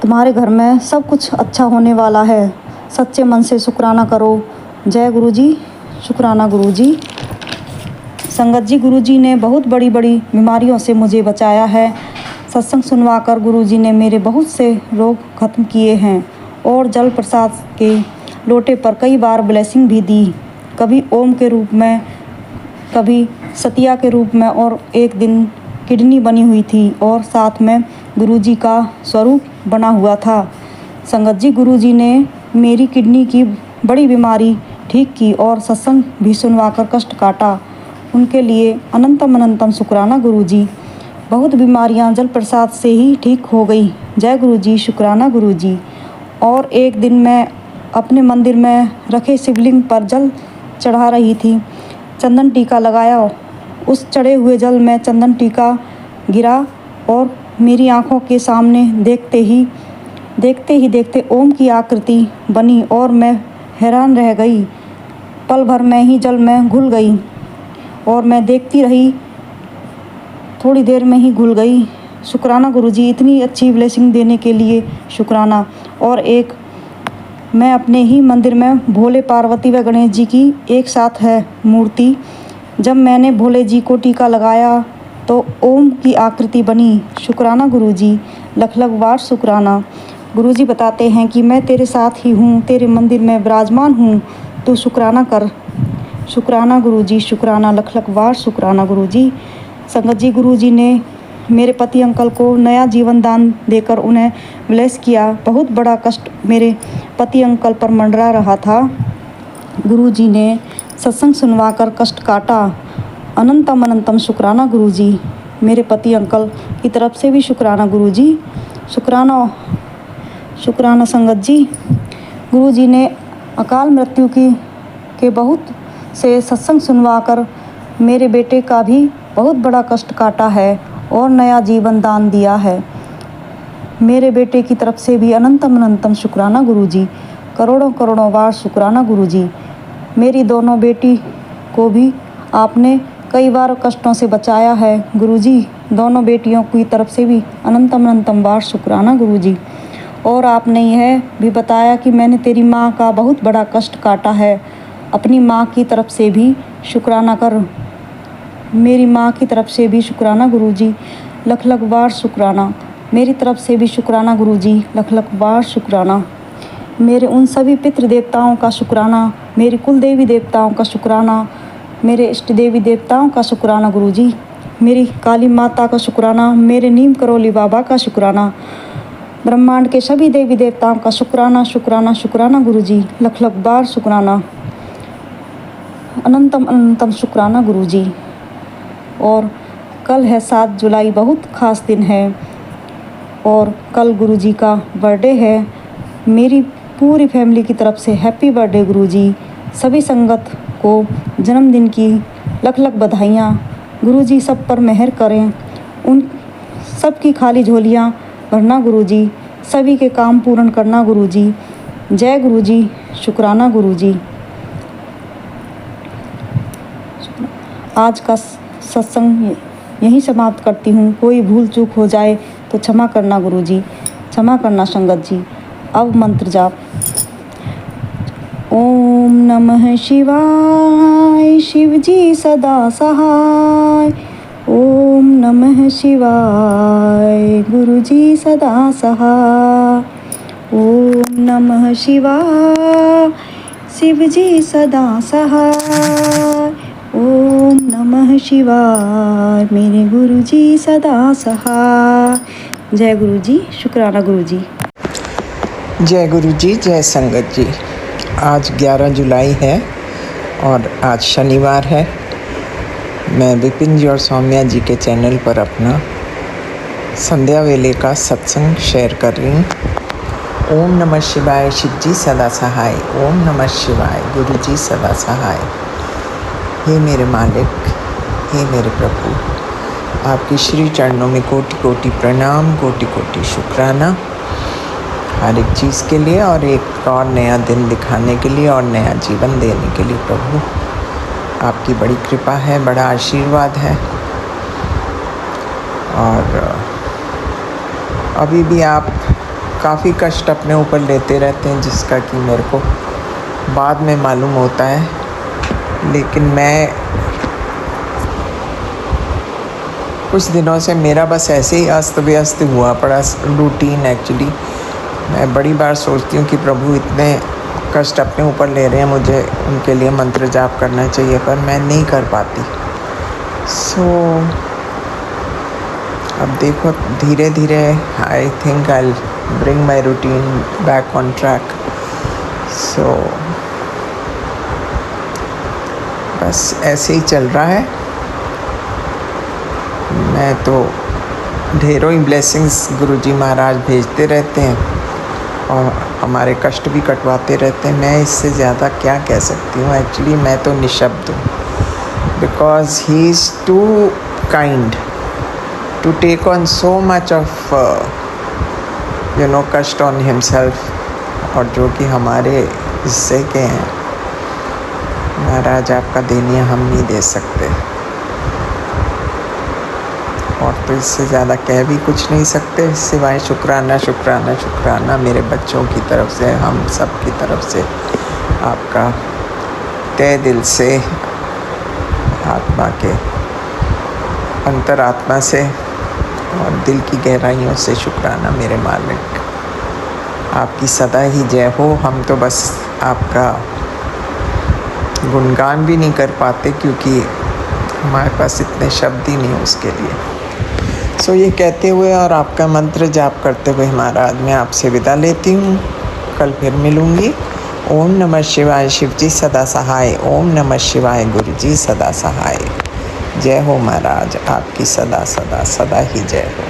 तुम्हारे घर में सब कुछ अच्छा होने वाला है। सच्चे मन से शुक्राना करो। जय गुरु जी, शुक्राना गुरु जी। संगत जी, गुरु जी ने बहुत बड़ी बड़ी बीमारियों से मुझे बचाया है। सत्संग सुनवाकर गुरु जी ने मेरे बहुत से रोग खत्म किए हैं और जल प्रसाद के लोटे पर कई बार ब्लेसिंग भी दी, कभी ओम के रूप में, कभी सतिया के रूप में, और एक दिन किडनी बनी हुई थी और साथ में गुरुजी का स्वरूप बना हुआ था। संगत जी, गुरुजी ने मेरी किडनी की बड़ी बीमारी ठीक की और सत्संग भी सुनवाकर कष्ट काटा। उनके लिए अनंतम अनंतम शुक्राना गुरुजी। बहुत बीमारियां जल प्रसाद से ही ठीक हो गई। जय गुरुजी, शुक्राना गुरुजी। और एक दिन मैं अपने मंदिर में रखे शिवलिंग पर जल चढ़ा रही थी, चंदन टीका लगाया। उस चढ़े हुए जल में चंदन टीका गिरा और मेरी आंखों के सामने देखते ही देखते ओम की आकृति बनी और मैं हैरान रह गई। पल भर में ही जल में घुल गई और मैं देखती रही, थोड़ी देर में ही घुल गई। शुक्राना गुरुजी, इतनी अच्छी ब्लेसिंग देने के लिए शुक्राना। और एक मैं अपने ही मंदिर में भोले, पार्वती व गणेश जी की एक साथ है मूर्ति। जब मैंने भोले जी को टीका लगाया तो ओम की आकृति बनी। शुक्राना गुरुजी, लख लख बार शुक्राना। गुरुजी बताते हैं कि मैं तेरे साथ ही हूँ, तेरे मंदिर में विराजमान हूँ, तो शुक्राना कर। शुक्राना गुरुजी, शुक्राना, लख लख बार शुक्राना गुरुजी। संगत जी, गुरुजी ने मेरे पति अंकल को नया जीवन दान देकर उन्हें ब्लेस किया। बहुत बड़ा कष्ट मेरे पति अंकल पर मंडरा रहा था। गुरुजी ने सत्संग सुनवाकर कष्ट काटा। अनंतम अनंतम शुक्राना गुरुजी। मेरे पति अंकल की तरफ से भी शुक्राना गुरुजी। शुक्राना शुक्राना संगत जी। गुरुजी ने अकाल मृत्यु के बहुत से सत्संग सुनवाकर मेरे बेटे का भी बहुत बड़ा कष्ट काटा है और नया जीवन दान दिया है। मेरे बेटे की तरफ से भी अनंतम अनंतम शुक्राना गुरुजी। करोड़ों करोड़ों बार शुक्राना गुरुजी। मेरी दोनों बेटी को भी आपने कई बार कष्टों से बचाया है गुरुजी। दोनों बेटियों की तरफ से भी अनंतम अनंतम बार शुक्राना गुरुजी। और आपने यह भी बताया कि मैंने तेरी माँ का बहुत बड़ा कष्ट काटा है। अपनी माँ की तरफ से भी शुक्राना कर। मेरी माँ की तरफ से भी शुक्राना गुरुजी, लख लख बार शुक्राना। मेरी तरफ से भी शुक्राना गुरुजी, लख लख बार शुक्राना। मेरे उन सभी पितृ देवताओं का शुक्राना, मेरी कुल देवी देवताओं का शुक्राना, मेरे इष्ट देवी देवताओं का शुक्राना गुरुजी। मेरी काली माता का शुक्राना, मेरे नीम करोली बाबा का शुक्राना, ब्रह्मांड के सभी देवी देवताओं का शुक्राना शुक्राना शुक्राना गुरुजी, लख लख बार शुक्राना। अनंतम अनंतम शुक्राना गुरुजी। और कल है 7 जुलाई, बहुत ख़ास दिन है और कल गुरुजी का बर्थडे है। मेरी पूरी फैमिली की तरफ से हैप्पी बर्थडे गुरुजी। सभी संगत को जन्मदिन की लख लख बधाइयाँ। गुरुजी सब पर मेहर करें, उन सब की खाली झोलियाँ भरना गुरुजी, सभी के काम पूर्ण करना गुरुजी। जय गुरुजी, शुक्राना गुरुजी। आज का सत्संग यहीं समाप्त करती हूँ। कोई भूल चूक हो जाए तो क्षमा करना गुरुजी, क्षमा करना संगत जी। अब मंत्र जाप। ओम नमः शिवाय, शिव जी सदा सहाय। ओम नमः शिवाय, गुरु जी सदा सहाय। ओम नमः शिवाय, शिव जी सदा सहाय। ओम नमः शिवाय, मेरे गुरु जी सदा सहाय। जय गुरु जी। शुक्राना गुरु जी। जय गुरु जी, जय संगत जी। आज 11 जुलाई है और आज शनिवार है। मैं विपिन जी और सौम्या जी के चैनल पर अपना संध्या वेले का सत्संग शेयर कर रही हूँ। ओम नमः शिवाय, शिव जी सदा सहाय। ओम नमः शिवाय, गुरु जी सदा सहाय। हे मेरे मालिक, हे मेरे प्रभु, आपके श्री चरणों में कोटि कोटि प्रणाम, कोटि कोटि शुक्राना हर एक चीज़ के लिए, और एक और नया दिन दिखाने के लिए और नया जीवन देने के लिए। प्रभु, आपकी बड़ी कृपा है, बड़ा आशीर्वाद है। और अभी भी आप काफ़ी कष्ट अपने ऊपर लेते रहते हैं, जिसका कि मेरे को बाद में मालूम होता है। लेकिन मैं कुछ दिनों से मेरा बस ऐसे ही अस्त व्यस्त हुआ पड़ा रूटीन। एक्चुअली मैं बड़ी बार सोचती हूँ कि प्रभु इतने कष्ट अपने ऊपर ले रहे हैं, मुझे उनके लिए मंत्र जाप करना चाहिए, पर मैं नहीं कर पाती। अब देखो, धीरे धीरे I think I bring my routine back on track. बस ऐसे ही चल रहा है। मैं तो ढेरों ही ब्लेसिंग्स गुरुजी महाराज भेजते रहते हैं और हमारे कष्ट भी कटवाते रहते हैं। मैं इससे ज़्यादा क्या कह सकती हूँ। एक्चुअली मैं तो निशब्द हूँ, because he is too kind to take on so much of कष्ट ऑन हिमसेल्फ, और जो कि हमारे हिस्से के हैं। महाराज आपका देनिया हम नहीं दे सकते, और तो इससे ज़्यादा कह भी कुछ नहीं सकते, सिवाय शुक्राना शुक्राना शुक्राना मेरे बच्चों की तरफ से, हम सब की तरफ से आपका तहे दिल से, आत्मा के अंतरात्मा से और दिल की गहराइयों से शुक्राना मेरे मालिक। आपकी सदा ही जय हो। हम तो बस आपका गुणगान भी नहीं कर पाते, क्योंकि हमारे पास इतने शब्द ही नहीं उसके लिए। ये कहते हुए और आपका मंत्र जाप करते हुए महाराज मैं आपसे विदा लेती हूँ। कल फिर मिलूँगी। ओम नमः शिवाय, शिव जी सदा सहाय। ओम नमः शिवाय, गुरु जी सदा सहाय। जय हो महाराज, आपकी सदा सदा सदा ही जय हो।